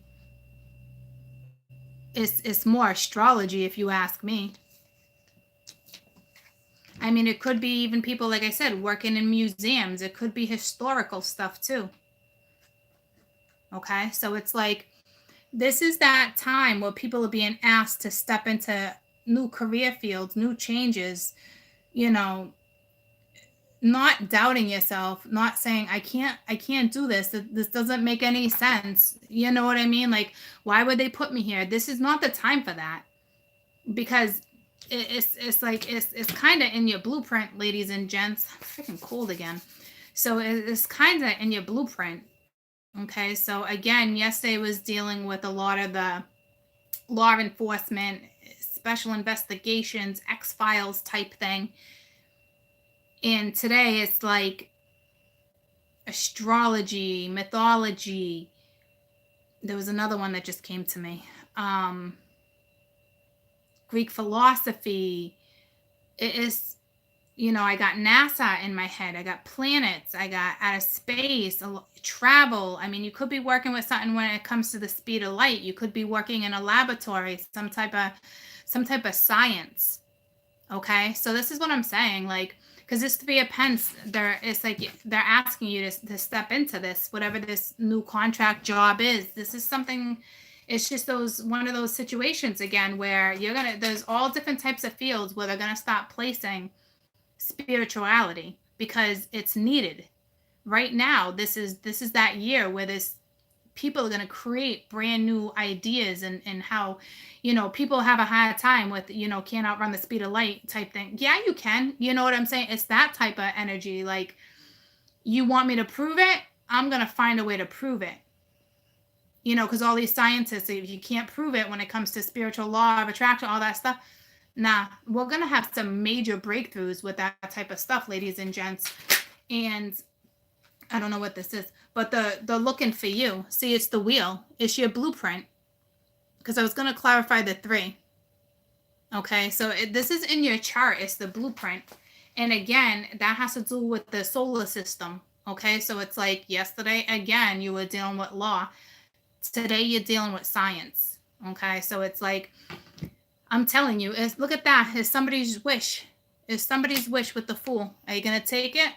it's more astrology, if you ask me. I mean, it could be even people, like I said, working in museums. It could be historical stuff too. Okay, so it's like, this is that time where people are being asked to step into new career fields, new changes, you know, not doubting yourself, not saying, I can't do this. This doesn't make any sense. You know what I mean? Like, why would they put me here? This is not the time for that, because it's like, it's kind of in your blueprint, ladies and gents. I'm freaking cold again. So it's kind of in your blueprint. Okay, so again, yesterday was dealing with a lot of the law enforcement, special investigations, X-Files type thing. And today it's like astrology, mythology. There was another one that just came to me. Greek philosophy. It is, I got NASA in my head. I got planets. I got out of space, travel. I mean, you could be working with something when it comes to the speed of light. You could be working in a laboratory, some type of science. Okay, so this is what I'm saying, like, because this Three of Pence, it's like they're asking you to step into this, whatever this new contract job is. This is something. It's just one of those situations again where there's all different types of fields where they're gonna stop placing spirituality because it's needed right now. This is that year where people are going to create brand new ideas and how people have a hard time with can't outrun the speed of light type thing. Yeah, you can. You know what I'm saying? It's that type of energy. Like, you want me to prove it, I'm going to find a way to prove it, because all these scientists, if you can't prove it when it comes to spiritual law of attraction, all that stuff, nah, we're going to have some major breakthroughs with that type of stuff, ladies and gents. And I don't know what this is, but the looking for you. See, it's the wheel. It's your blueprint. Because I was going to clarify the 3. Okay, so this is in your chart. It's the blueprint. And again, that has to do with the solar system. Okay, so it's like yesterday, again, you were dealing with law. Today, you're dealing with science. Okay, so it's like, I'm telling you, look at that. It's somebody's wish. It's somebody's wish with the Fool. Are you going to take it?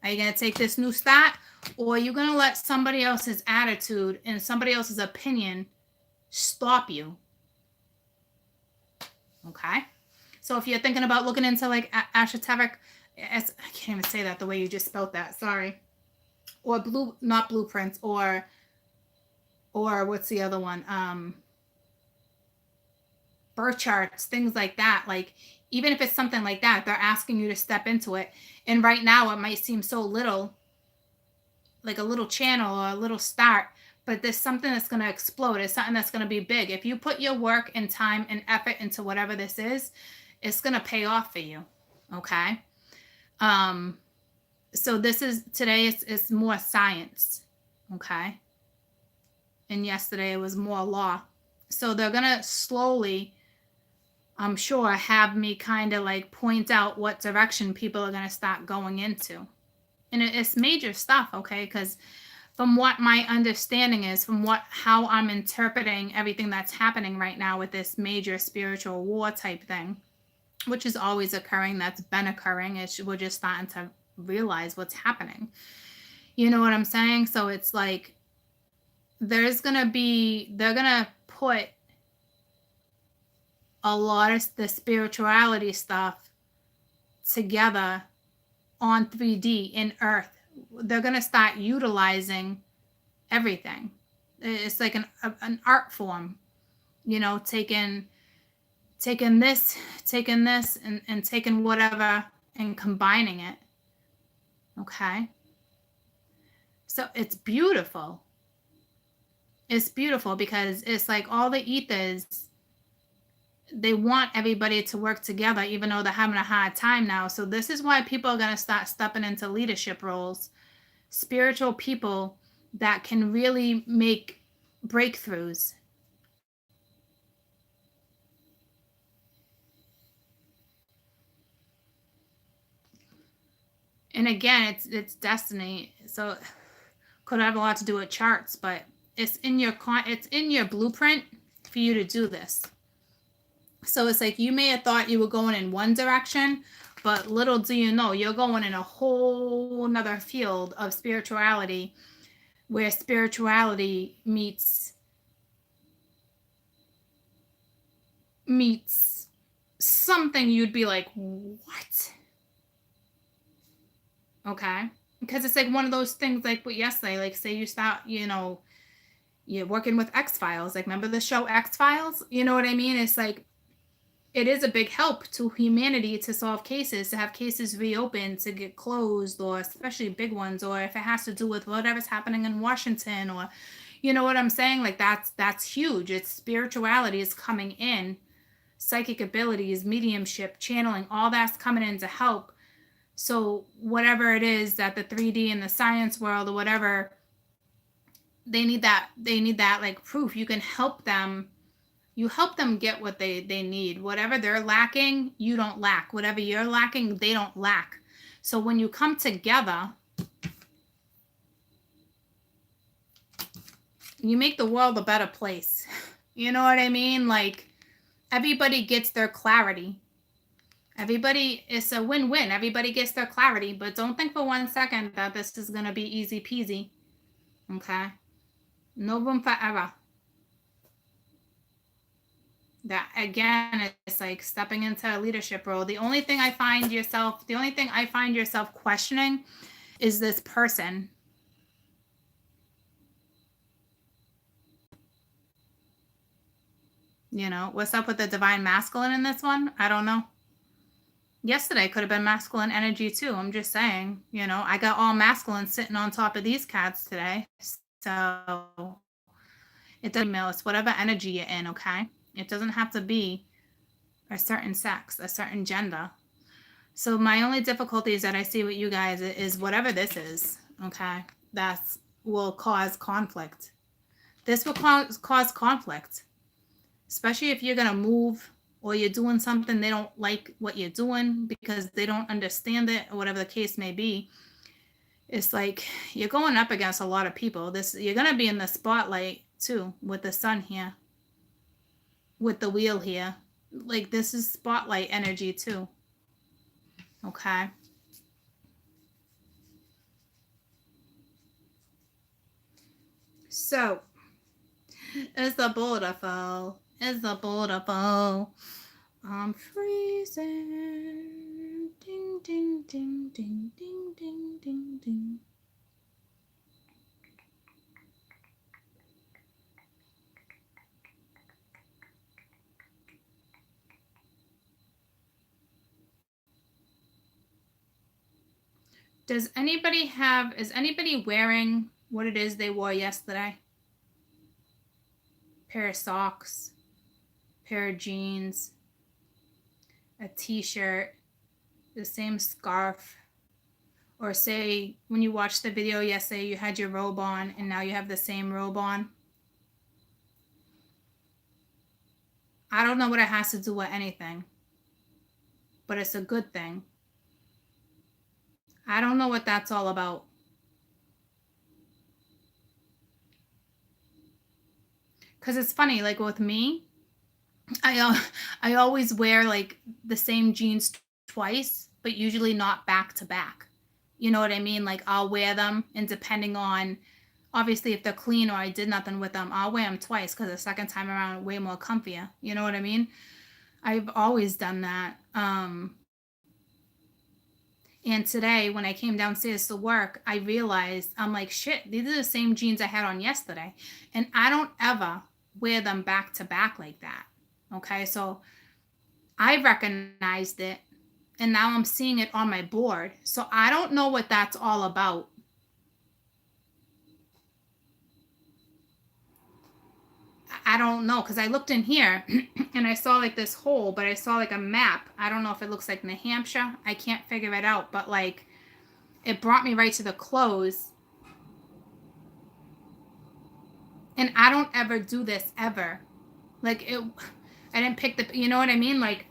Are you going to take this new start? Or are you going to let somebody else's attitude and somebody else's opinion stop you? Okay. So if you're thinking about looking into like esoteric, I can't even say that the way you just spelled that. Sorry. Or not blueprints, or what's the other one? Birth charts, things like that. Like, even if it's something like that, they're asking you to step into it. And right now it might seem so little, like a little channel or a little start, but there's something that's going to explode. It's something that's going to be big. If you put your work and time and effort into whatever this is, it's going to pay off for you. Okay. So today it's more science. Okay. And yesterday it was more law. So they're going to slowly, I'm sure, have me kind of like point out what direction people are going to start going into. And it's major stuff, okay? Because from what my understanding is, how I'm interpreting everything that's happening right now with this major spiritual war type thing, which is always occurring, that's been occurring. We're just starting to realize what's happening. You know what I'm saying? So it's like, they're going to put a lot of the spirituality stuff together on 3D in Earth. They're going to start utilizing everything. It's like an art form, taking this and taking whatever and combining it. Okay. So it's beautiful. It's beautiful because it's like all the ethers, they want everybody to work together, even though they're having a hard time now. So this is why people are going to start stepping into leadership roles. Spiritual people that can really make breakthroughs. And again, it's destiny. So could have a lot to do with charts, but it's in your blueprint for you to do this. So it's like, you may have thought you were going in one direction, but little do you know, you're going in a whole nother field of spirituality, where spirituality meets something you'd be like, what? Okay. Because it's like one of those things, like what yesterday, like say you start, you're working with X-Files, like remember the show X-Files? You know what I mean? It's like, it is a big help to humanity to solve cases, to have cases reopened, to get closed, or especially big ones, or if it has to do with whatever's happening in Washington, or you know what I'm saying? Like that's huge. It's spirituality is coming in, psychic abilities, mediumship, channeling, all that's coming in to help So whatever it is that the 3D and the science world or whatever, they need that like proof. You can help them. You help them get what they need. Whatever they're lacking, you don't lack. Whatever you're lacking, they don't lack. So when you come together, you make the world a better place. You know what I mean? Like, everybody gets their clarity. Everybody, it's a win-win. Everybody gets their clarity, but don't think for 1 second that this is going to be easy peasy. Okay? No room for error. That again, it's like stepping into a leadership role. The only thing I find yourself questioning is this person. You know, what's up with the divine masculine in this one? I don't know. Yesterday could have been masculine energy too. I'm just saying, you know, I got all masculine sitting on top of these cats today. So it doesn't matter. It's whatever energy you're in, okay? It doesn't have to be a certain sex, a certain gender. So my only difficulties that I see with you guys is whatever this is, okay? That will cause conflict. This will cause conflict, especially if you're going to move or you're doing something they don't like what you're doing because they don't understand it or whatever the case may be. It's like you're going up against a lot of people. You're going to be in the spotlight too with the sun here, with the wheel here. Like, this is spotlight energy too. Okay. So, it's the beautiful. It's the beautiful. I'm freezing. Ding, ding, ding, ding, ding, ding, ding, ding. Is anybody wearing what it is they wore yesterday? Pair of socks, pair of jeans, a t-shirt, the same scarf, or say when you watched the video yesterday you had your robe on and now you have the same robe on. I don't know what it has to do with anything, but it's a good thing. I don't know what that's all about. Because it's funny, like with me, I always wear like the same jeans twice, but usually not back to back. You know what I mean? Like, I'll wear them, and depending on, obviously, if they're clean or I did nothing with them, I'll wear them twice because the second time around, way more comfier. You know what I mean? I've always done that. And today, when I came downstairs to work, I realized, I'm like, shit, these are the same jeans I had on yesterday. And I don't ever wear them back to back like that. Okay, so I recognized it, and now I'm seeing it on my board. So I don't know what that's all about. I don't know, because I looked in here and I saw like this hole, but I saw like a map. I don't know if it looks like New Hampshire. I can't figure it out, but like it brought me right to the clothes. And I don't ever do this ever. Like, I didn't pick the, you know what I mean? Like,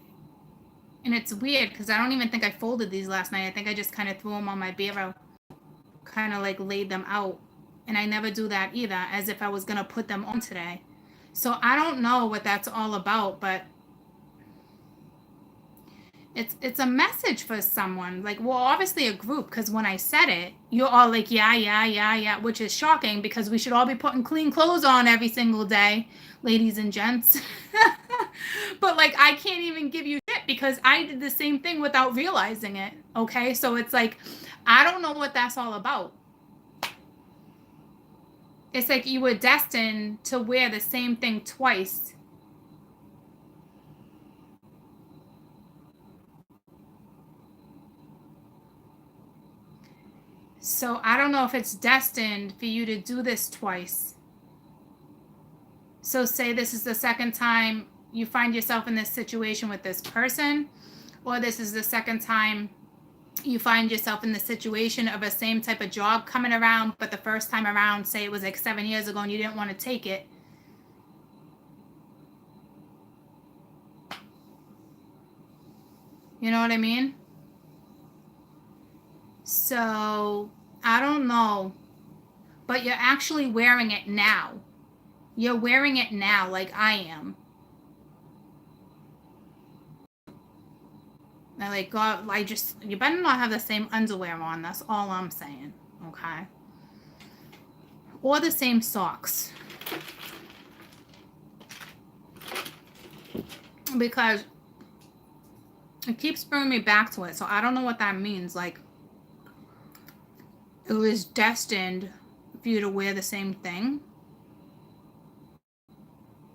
and it's weird because I don't even think I folded these last night. I think I just kind of threw them on my bureau, kind of like laid them out. And I never do that either, as if I was going to put them on today. So I don't know what that's all about, but it's a message for someone. Like, well, obviously a group, because when I said it, you're all like, yeah, which is shocking because we should all be putting clean clothes on every single day, ladies and gents. But like, I can't even give you shit because I did the same thing without realizing it. Okay, so it's like, I don't know what that's all about. It's like you were destined to wear the same thing twice. So I don't know if it's destined for you to do this twice. So say this is the second time you find yourself in this situation with this person, or this is the second time you find yourself in the situation of a same type of job coming around, but the first time around, say it was like 7 years ago and you didn't want to take it. You know what I mean? So, I don't know, but you're actually wearing it now. You're wearing it now like I am. I like, God, you better not have the same underwear on. That's all I'm saying. Okay? Or the same socks. Because it keeps bringing me back to it. So I don't know what that means. Like, it was destined for you to wear the same thing.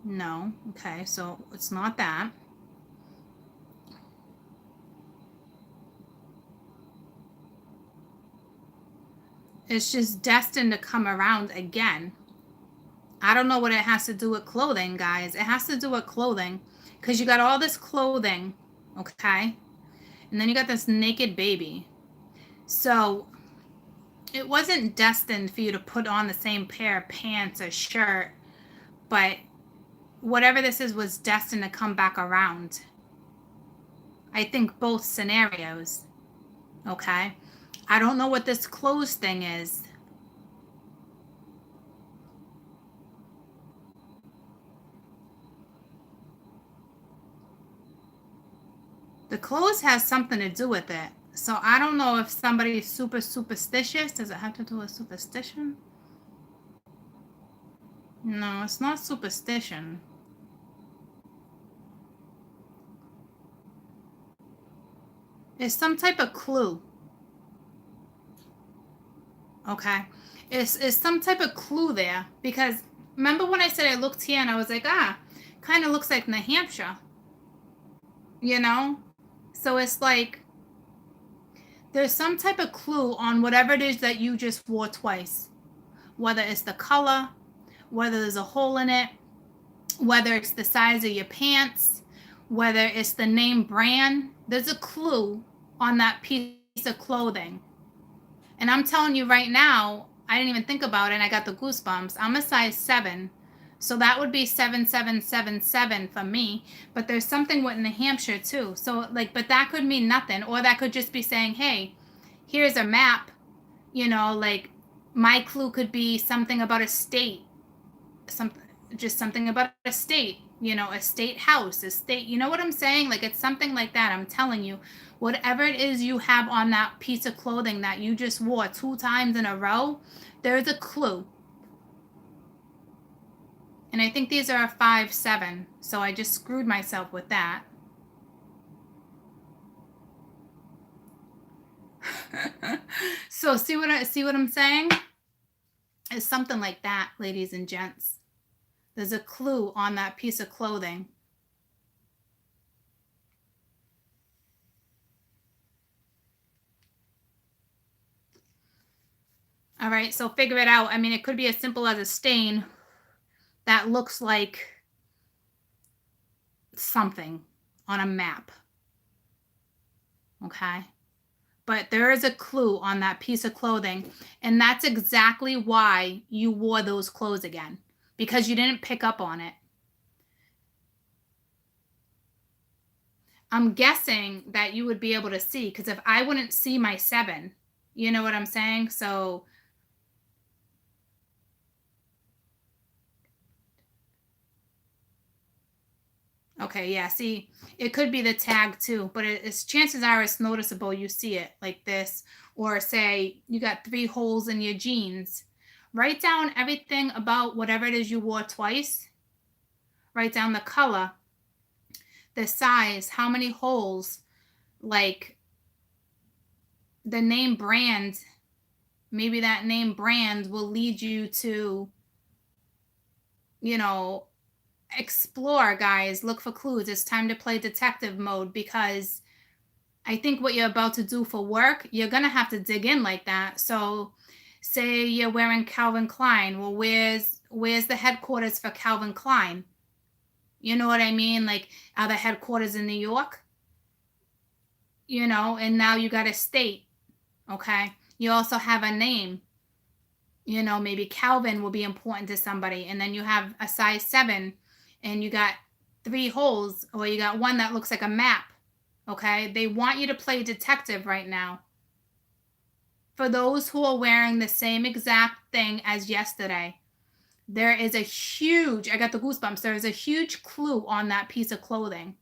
No. Okay, so it's not that. It's just destined to come around again. I don't know what it has to do with clothing, guys. It has to do with clothing because you got all this clothing, okay? And then you got this naked baby. So it wasn't destined for you to put on the same pair of pants or shirt, but whatever this is was destined to come back around. I think both scenarios, okay? I don't know what this clothes thing is. The clothes has something to do with it. So I don't know if somebody's super superstitious. Does it have to do with superstition? No, it's not superstition. It's some type of clue. Okay. It's some type of clue there. Because remember when I said I looked here and I was like, kind of looks like New Hampshire. You know? So it's like there's some type of clue on whatever it is that you just wore twice. Whether it's the color, whether there's a hole in it, whether it's the size of your pants, whether it's the name brand, there's a clue on that piece of clothing. And I'm telling you right now, I didn't even think about it and I got the goosebumps. I'm a size 7. So that would be 7777 for me. But there's something with New Hampshire too. So like, but that could mean nothing. Or that could just be saying, hey, here's a map. You know, like my clue could be something about a state. Something about a state, you know, a state house, a state, you know what I'm saying? Like it's something like that. I'm telling you, whatever it is you have on that piece of clothing that you just wore 2 times in a row, there's a clue. And I think these are a 5-7, so I just screwed myself with that. So see what I'm saying? It's something like that, ladies and gents. There's a clue on that piece of clothing. All right, so figure it out. I mean, it could be as simple as a stain that looks like something on a map. Okay? But there is a clue on that piece of clothing, and that's exactly why you wore those clothes again, because you didn't pick up on it. I'm guessing that you would be able to see, because if I wouldn't see my 7, you know what I'm saying? So okay, yeah, see, it could be the tag too, but it's chances are it's noticeable. You see it like this, or say you got 3 holes in your jeans. Write down everything about whatever it is you wore twice. Write down the color, the size, how many holes, like the name brand. Maybe that name brand will lead you to, you know, explore, guys. Look for clues. It's time to play detective mode, because I think what you're about to do for work, you're going to have to dig in like that. So say you're wearing Calvin Klein. Well, where's the headquarters for Calvin Klein? You know what I mean? Like, are the headquarters in New York? and now you got a state. Okay. You also have a name. Maybe Calvin will be important to somebody. And then you have a size 7 and you got 3 holes, or you got one that looks like a map. Okay. They want you to play detective right now. For those who are wearing the same exact thing as yesterday, there is a huge, I got the goosebumps, there is a huge clue on that piece of clothing.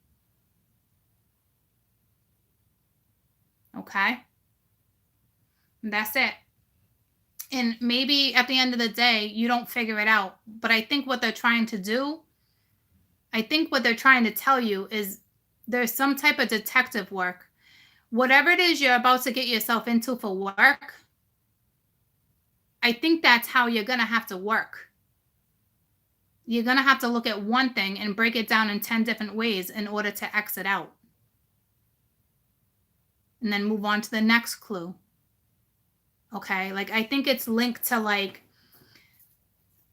Okay. And that's it. And maybe at the end of the day, you don't figure it out. But I think what they're trying to tell you is there's some type of detective work. Whatever it is you're about to get yourself into for work, I think that's how you're going to have to work. You're going to have to look at one thing and break it down in 10 different ways in order to exit out. And then move on to the next clue. Okay? Like, I think it's linked to, like,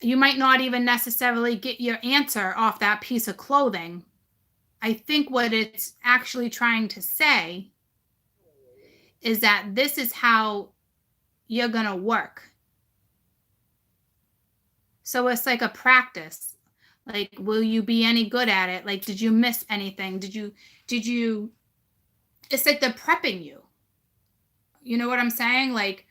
you might not even necessarily get your answer off that piece of clothing. I think what it's actually trying to say is that this is how you're going to work. So it's like a practice. Like, will you be any good at it? Like, did you miss anything? Did you, it's like they're prepping you. You know what I'm saying? Like,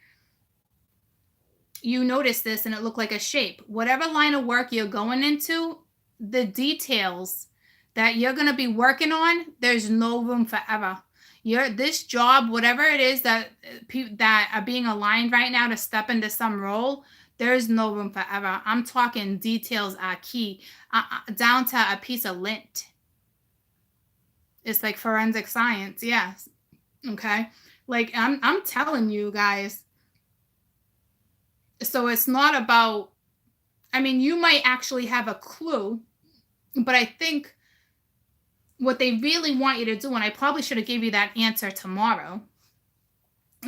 you notice this and it looked like a shape. Whatever line of work you're going into, the details that you're going to be working on, there's no room for error. This job, whatever it is that are being aligned right now to step into some role, there's no room for error. I'm talking details are key, down to a piece of lint. It's like forensic science, yes. Okay, like I'm telling you guys. So it's not about, I mean, you might actually have a clue, but I think what they really want you to do, and I probably should have gave you that answer tomorrow,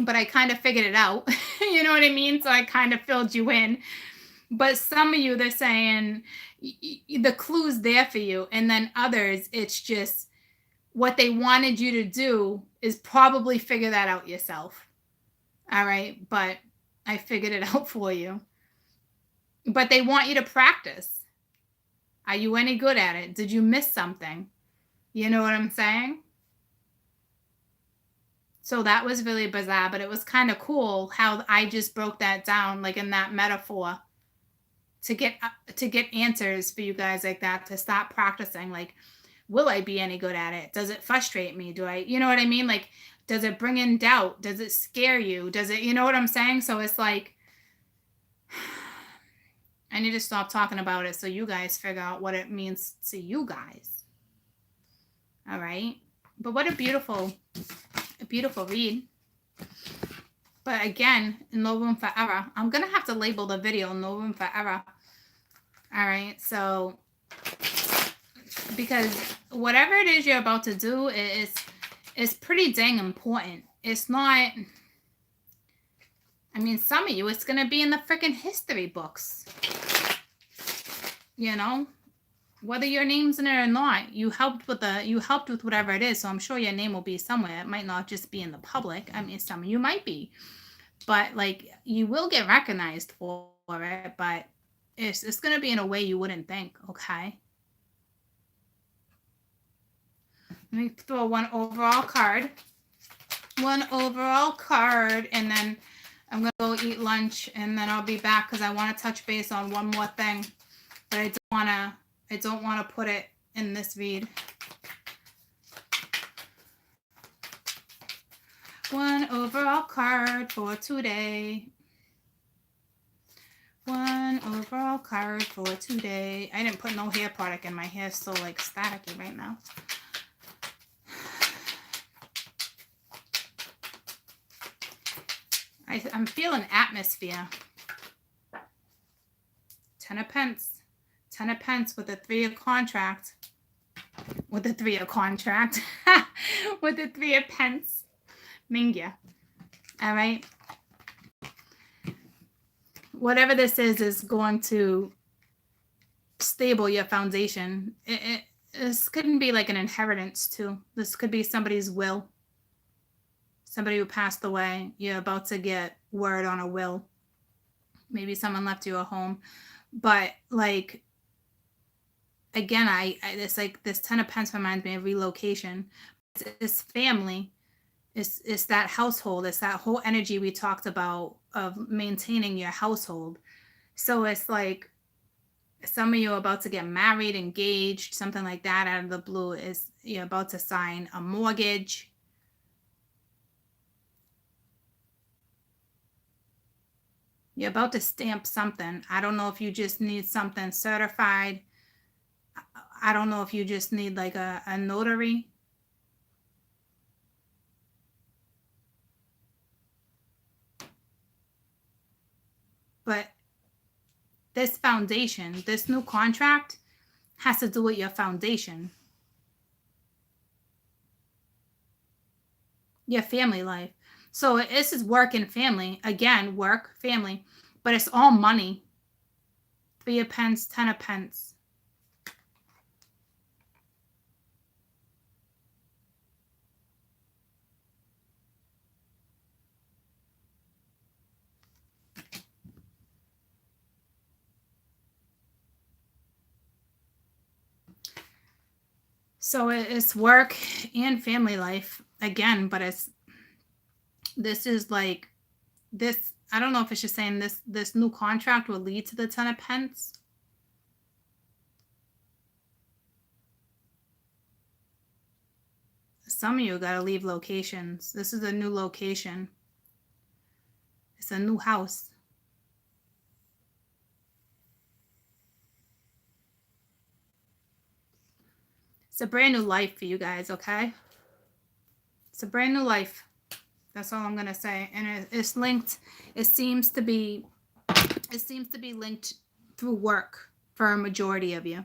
but I kind of figured it out. You know what I mean? So I kind of filled you in. But some of you, they're saying the clue's there for you. And then others, it's just what they wanted you to do is probably figure that out yourself. All right. But I figured it out for you. But they want you to practice. Are you any good at it? Did you miss something? You know what I'm saying? So that was really bizarre, but it was kind of cool how I just broke that down, like in that metaphor, to get answers for you guys like that, to stop practicing. Like, will I be any good at it? Does it frustrate me? Do I, you know what I mean? Like, does it bring in doubt? Does it scare you? Does it, you know what I'm saying? So it's like, I need to stop talking about it so you guys figure out what it means to you guys. All right. But what a beautiful read. But again, no room for error. I'm going to have to label the video no room for error. All right. So, because whatever it is you're about to do is pretty dang important. It's not, I mean, some of you, it's going to be in the freaking history books. You know? Whether your name's in it or not, you helped with whatever it is. So I'm sure your name will be somewhere. It might not just be in the public. I mean, some of you might be, but like you will get recognized for it. But it's going to be in a way you wouldn't think. Okay. Let me throw one overall card, and then I'm going to go eat lunch, and then I'll be back because I want to touch base on one more thing, but I don't want to put it in this read. One overall card for today. One overall card for today. I didn't put no hair product in my hair, so like staticky right now. I'm feeling atmosphere. 10 of Pence. 10 of Pence with a 3 of contract. With the 3 of contract. With the 3 of Pence. Mingya. All right. Whatever this is going to stable your foundation. This couldn't be like an inheritance too. This could be somebody's will. somebody who passed away. You're about to get word on a will. Maybe someone left you a home. But like, again, it's like this 10 of Pence reminds me of relocation. It's family. It's that household. It's that whole energy we talked about of maintaining your household. So it's like some of you are about to get married, engaged, something like that out of the blue. Is you're about to sign a mortgage. You're about to stamp something. I don't know if you just need something certified. I don't know if you just need like a notary. But this foundation, this new contract has to do with your foundation, your family life. So this is work and family. Again, work, family, but it's all money. 3 of Pence, 10 of Pence. So it's work and family life again, but this is like this. I don't know if it's just saying this new contract will lead to the 10 of Pence. Some of you got to leave locations. This is a new location. It's a new house. It's a brand new life for you guys, okay? It's a brand new life. That's all I'm gonna say. And it's linked. It seems to be linked through work for a majority of you.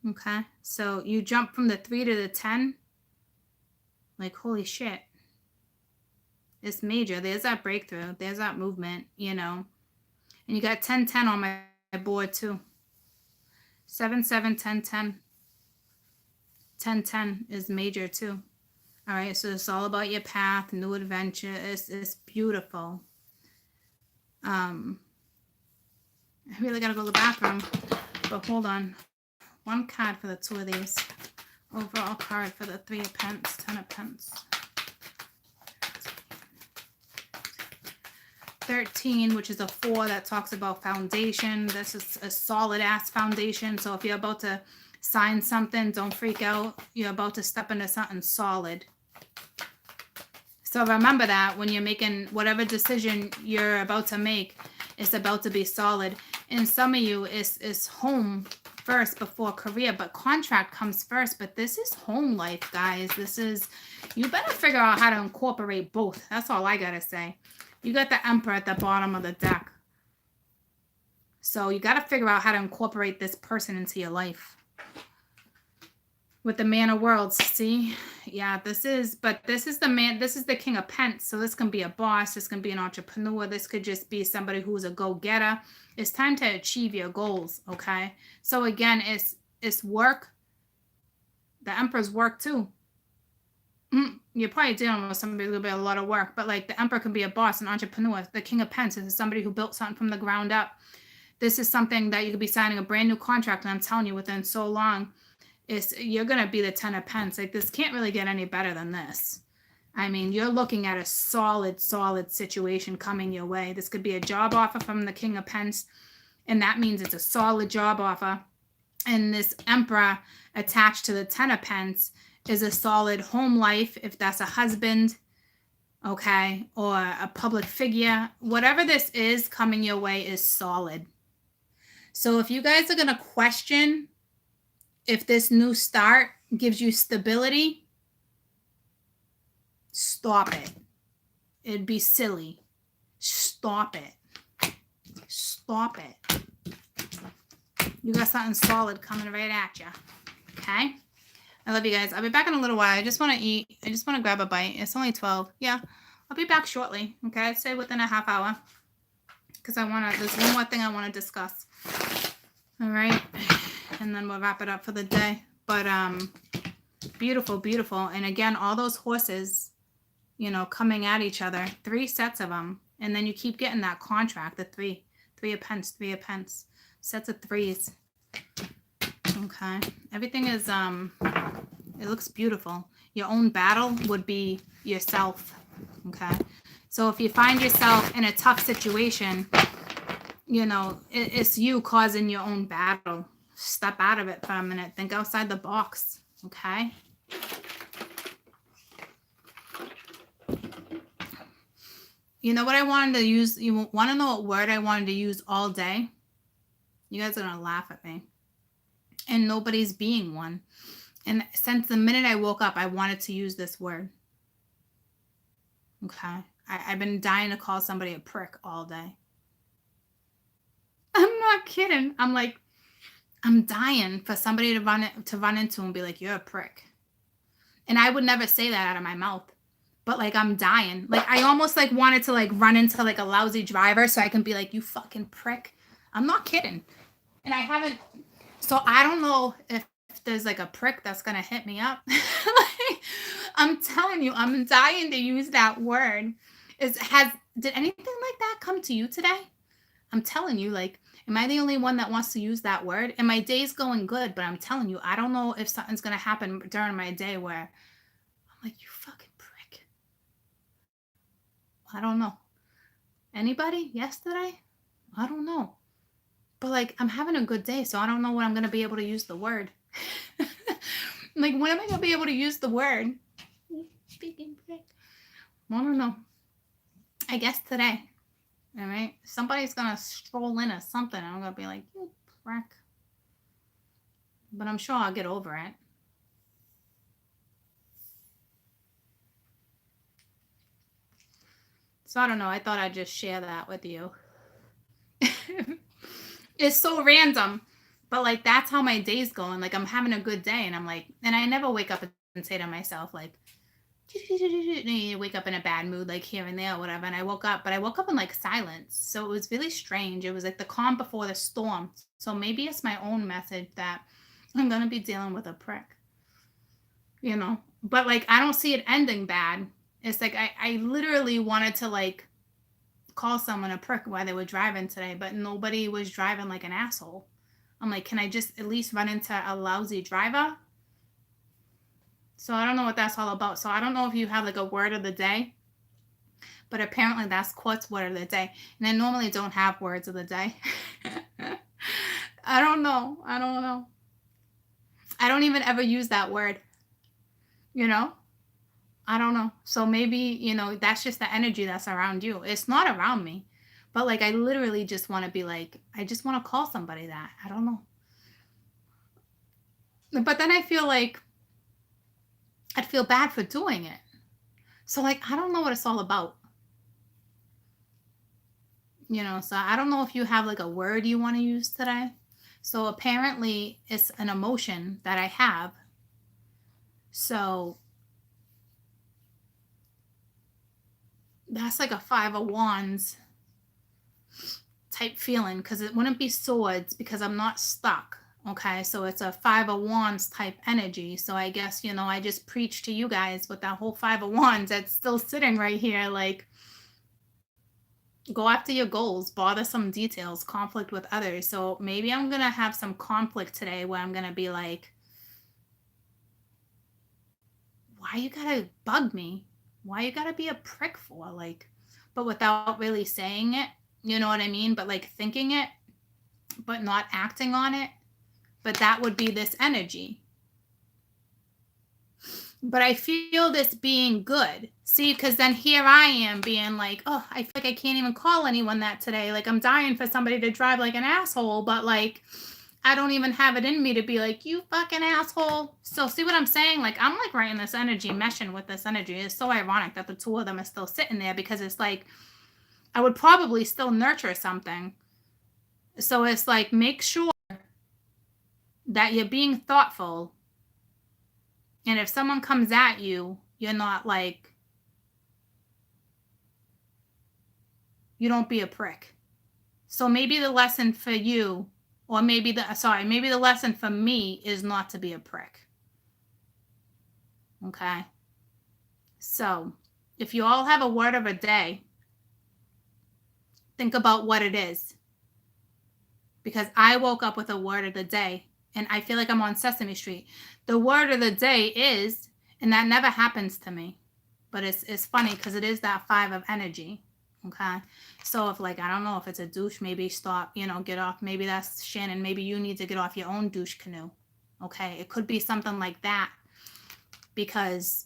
Okay, so you jump from the 3 to the 10. Like, holy shit. It's major. There's that breakthrough. There's that movement, you know. And you got 10-10 on my board too. 7-7, 10-10. 10-10 is major too. All right, so it's all about your path, new adventure. It's beautiful. I really gotta go to the bathroom, but hold on. One card for the 2 of these. Overall card for the 3 of Pence, 10 of Pence. 13, which is a 4 that talks about foundation. This is a solid ass foundation. So if you're about to sign something, don't freak out. You're about to step into something solid. So remember that when you're making whatever decision you're about to make, it's about to be solid. And some of you is home first before career, but contract comes first. But this is home life, guys. This is, you better figure out how to incorporate both. That's all I gotta say. You got the Emperor at the bottom of the deck. So you got to figure out how to incorporate this person into your life. With the Man of Worlds, see? Yeah, this is the man, this is the King of Pence. So this can be a boss, this can be an entrepreneur, this could just be somebody who's a go-getter. It's time to achieve your goals, okay? So again, it's work. The Emperor's work too. You're probably dealing with somebody who'll be a lot of work, but like the Emperor can be a boss, an entrepreneur. The King of Pence is somebody who built something from the ground up. This is something that you could be signing a brand new contract, and I'm telling you, within so long, you're gonna be the 10 of Pence. Like, this can't really get any better than this. I mean, you're looking at a solid situation coming your way. This could be a job offer from the King of Pence, and that means it's a solid job offer. And this Emperor attached to the 10 of Pence is a solid home life, if that's a husband, okay, or a public figure. Whatever this is coming your way is solid. So if you guys are going to question if this new start gives you stability, stop it. It'd be silly. Stop it. Stop it. You got something solid coming right at you. Okay? I love you guys. I'll be back in a little while. I just want to eat. I just want to grab a bite. It's only 12. Yeah. I'll be back shortly. Okay? I'd say within a half hour. Because there's one more thing I want to discuss. All right? And then we'll wrap it up for the day. But beautiful, beautiful. And again, all those horses coming at each other, 3 sets of them. And then you keep getting that contract, the three a pence, sets of threes. Okay. Everything is, it looks beautiful. Your own battle would be yourself. Okay. So if you find yourself in a tough situation, it's you causing your own battle. Step out of it for a minute. Think outside the box. Okay. You know what I wanted to use? You want to know what word I wanted to use all day? You guys are going to laugh at me. And nobody's being one. And since the minute I woke up, I wanted to use this word. Okay. I've been dying to call somebody a prick all day. I'm not kidding. I'm dying for somebody to run into and be like, you're a prick. And I would never say that out of my mouth. But I'm dying. I almost wanted to run into a lousy driver so I can be like, you fucking prick. I'm not kidding. And I haven't. So I don't know if there's a prick that's going to hit me up. I'm telling you, I'm dying to use that word. Did anything like that come to you today? I'm telling you, am I the only one that wants to use that word? And my day's going good, but I'm telling you, I don't know if something's going to happen during my day where I'm like, you fucking prick. I don't know. Anybody yesterday? I don't know. But I'm having a good day, so I don't know when I'm going to be able to use the word. When am I going to be able to use the word? Speaking prick. I don't know. I guess today. All right. Somebody's going to stroll in or something. And I'm going to be like, you prick. But I'm sure I'll get over it. So I don't know. I thought I'd just share that with you. It's so random. But that's how my day's going. I'm having a good day. And I'm and I never wake up and say to myself, you wake up in a bad mood, here and there or whatever. And I woke up in silence. So it was really strange. It was the calm before the storm. So maybe it's my own message that I'm going to be dealing with a prick, but I don't see it ending bad. It's I literally wanted to call someone a prick while they were driving today, but nobody was driving like an asshole. I'm can I just at least run into a lousy driver? So I don't know what that's all about. So I don't know if you have a word of the day, but apparently that's Quartz word of the day. And I normally don't have words of the day. I don't know. I don't even ever use that word. I don't know. So maybe, that's just the energy that's around you. It's not around me. But I literally just want to be I just want to call somebody that. I don't know. But then I feel I'd feel bad for doing it. So I don't know what it's all about. So I don't know if you have a word you want to use today. So apparently it's an emotion that I have. So that's a 5 of Wands type feeling, because it wouldn't be swords because I'm not stuck. Okay, so it's a 5 of Wands type energy. So I guess, I just preached to you guys with that whole 5 of Wands that's still sitting right here. Go after your goals, bothersome details, conflict with others. So maybe I'm going to have some conflict today where I'm going to be why you got to bug me? Why you got to be a prick for? But without really saying it, you know what I mean? But thinking it, but not acting on it. But that would be this energy. But I feel this being good. See, because then here I am being oh, I feel I can't even call anyone that today. I'm dying for somebody to drive like an asshole, but I don't even have it in me to be you fucking asshole. So see what I'm saying? I'm right in this energy, meshing with this energy. It's so ironic that the two of them are still sitting there, because it's I would probably still nurture something. So it's make sure that you're being thoughtful. And if someone comes at you, you're not you don't be a prick. So maybe the lesson for you, or maybe the lesson for me is not to be a prick. Okay. So If you all have a word of a day, think about what it is. Because I woke up with a word of the day and I feel like I'm on Sesame Street. The word of the day is, and that never happens to me, but it's funny because it is that 5 of energy. Okay. So if like, I don't know if it's a douche, maybe stop, get off. Maybe that's Shannon. Maybe you need to get off your own douche canoe. Okay. It could be something like that, because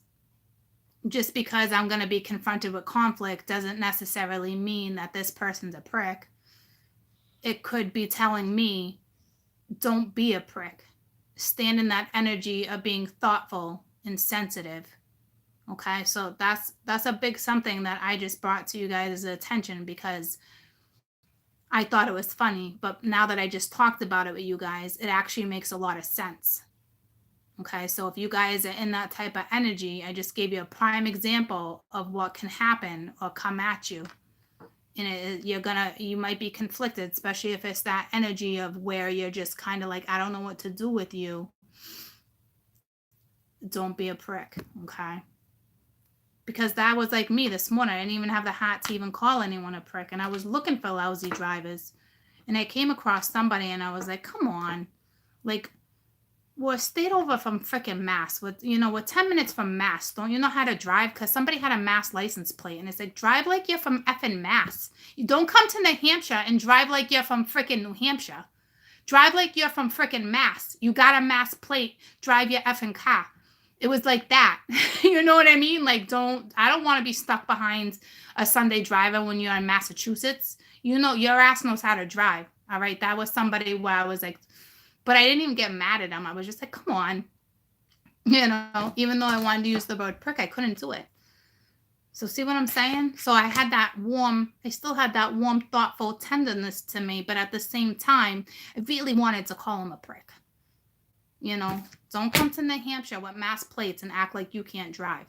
just because I'm going to be confronted with conflict doesn't necessarily mean that this person's a prick. It could be telling me, don't be a prick. Stand in that energy of being thoughtful and sensitive. Okay, so that's a big something that I just brought to you guys' attention, because I thought it was funny, but now that I just talked about it with you guys, it actually makes a lot of sense. Okay, so if you guys are in that type of energy, I just gave you a prime example of what can happen or come at you. And you might be conflicted, especially if it's that energy of where you're just kind of like, I don't know what to do with you. Don't be a prick, okay? Because that was like me this morning. I didn't even have the heart to even call anyone a prick, and I was looking for lousy drivers, and I came across somebody, and I was like, come on, like, we're stayed over from freaking Mass. We're 10 minutes from Mass. Don't you know how to drive? Because somebody had a Mass license plate, and it's like, drive like you're from effing Mass. You don't come to New Hampshire and drive like you're from freaking New Hampshire. Drive like you're from freaking Mass. You got a Mass plate. Drive your effing car. It was like that. You know what I mean? Like, I don't want to be stuck behind a Sunday driver when you're in Massachusetts. Your ass knows how to drive. All right. That was somebody where I was like, but I didn't even get mad at him. I was just like, come on. Even though I wanted to use the word prick, I couldn't do it. So see what I'm saying? So I still had that warm, thoughtful tenderness to me. But at the same time, I really wanted to call him a prick. Don't come to New Hampshire with Mass plates and act like you can't drive.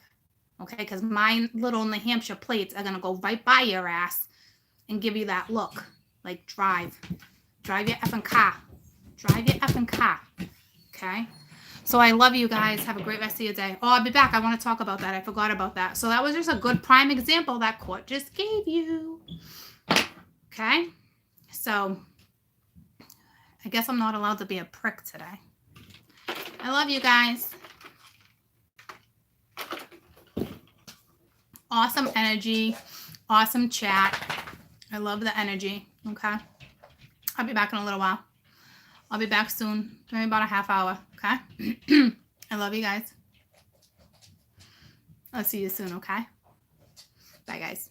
Okay? Because my little New Hampshire plates are going to go right by your ass and give you that look. Like, drive. Drive your effing car. Drive your effing car. Okay? So I love you guys. Have a great rest of your day. Oh, I'll be back. I want to talk about that. I forgot about that. So that was just a good prime example that court just gave you. Okay? So I guess I'm not allowed to be a prick today. I love you guys. Awesome energy. Awesome chat. I love the energy. Okay? I'll be back in a little while. I'll be back soon. Maybe about a half hour. Okay? I love you guys. I'll see you soon, okay? Bye, guys.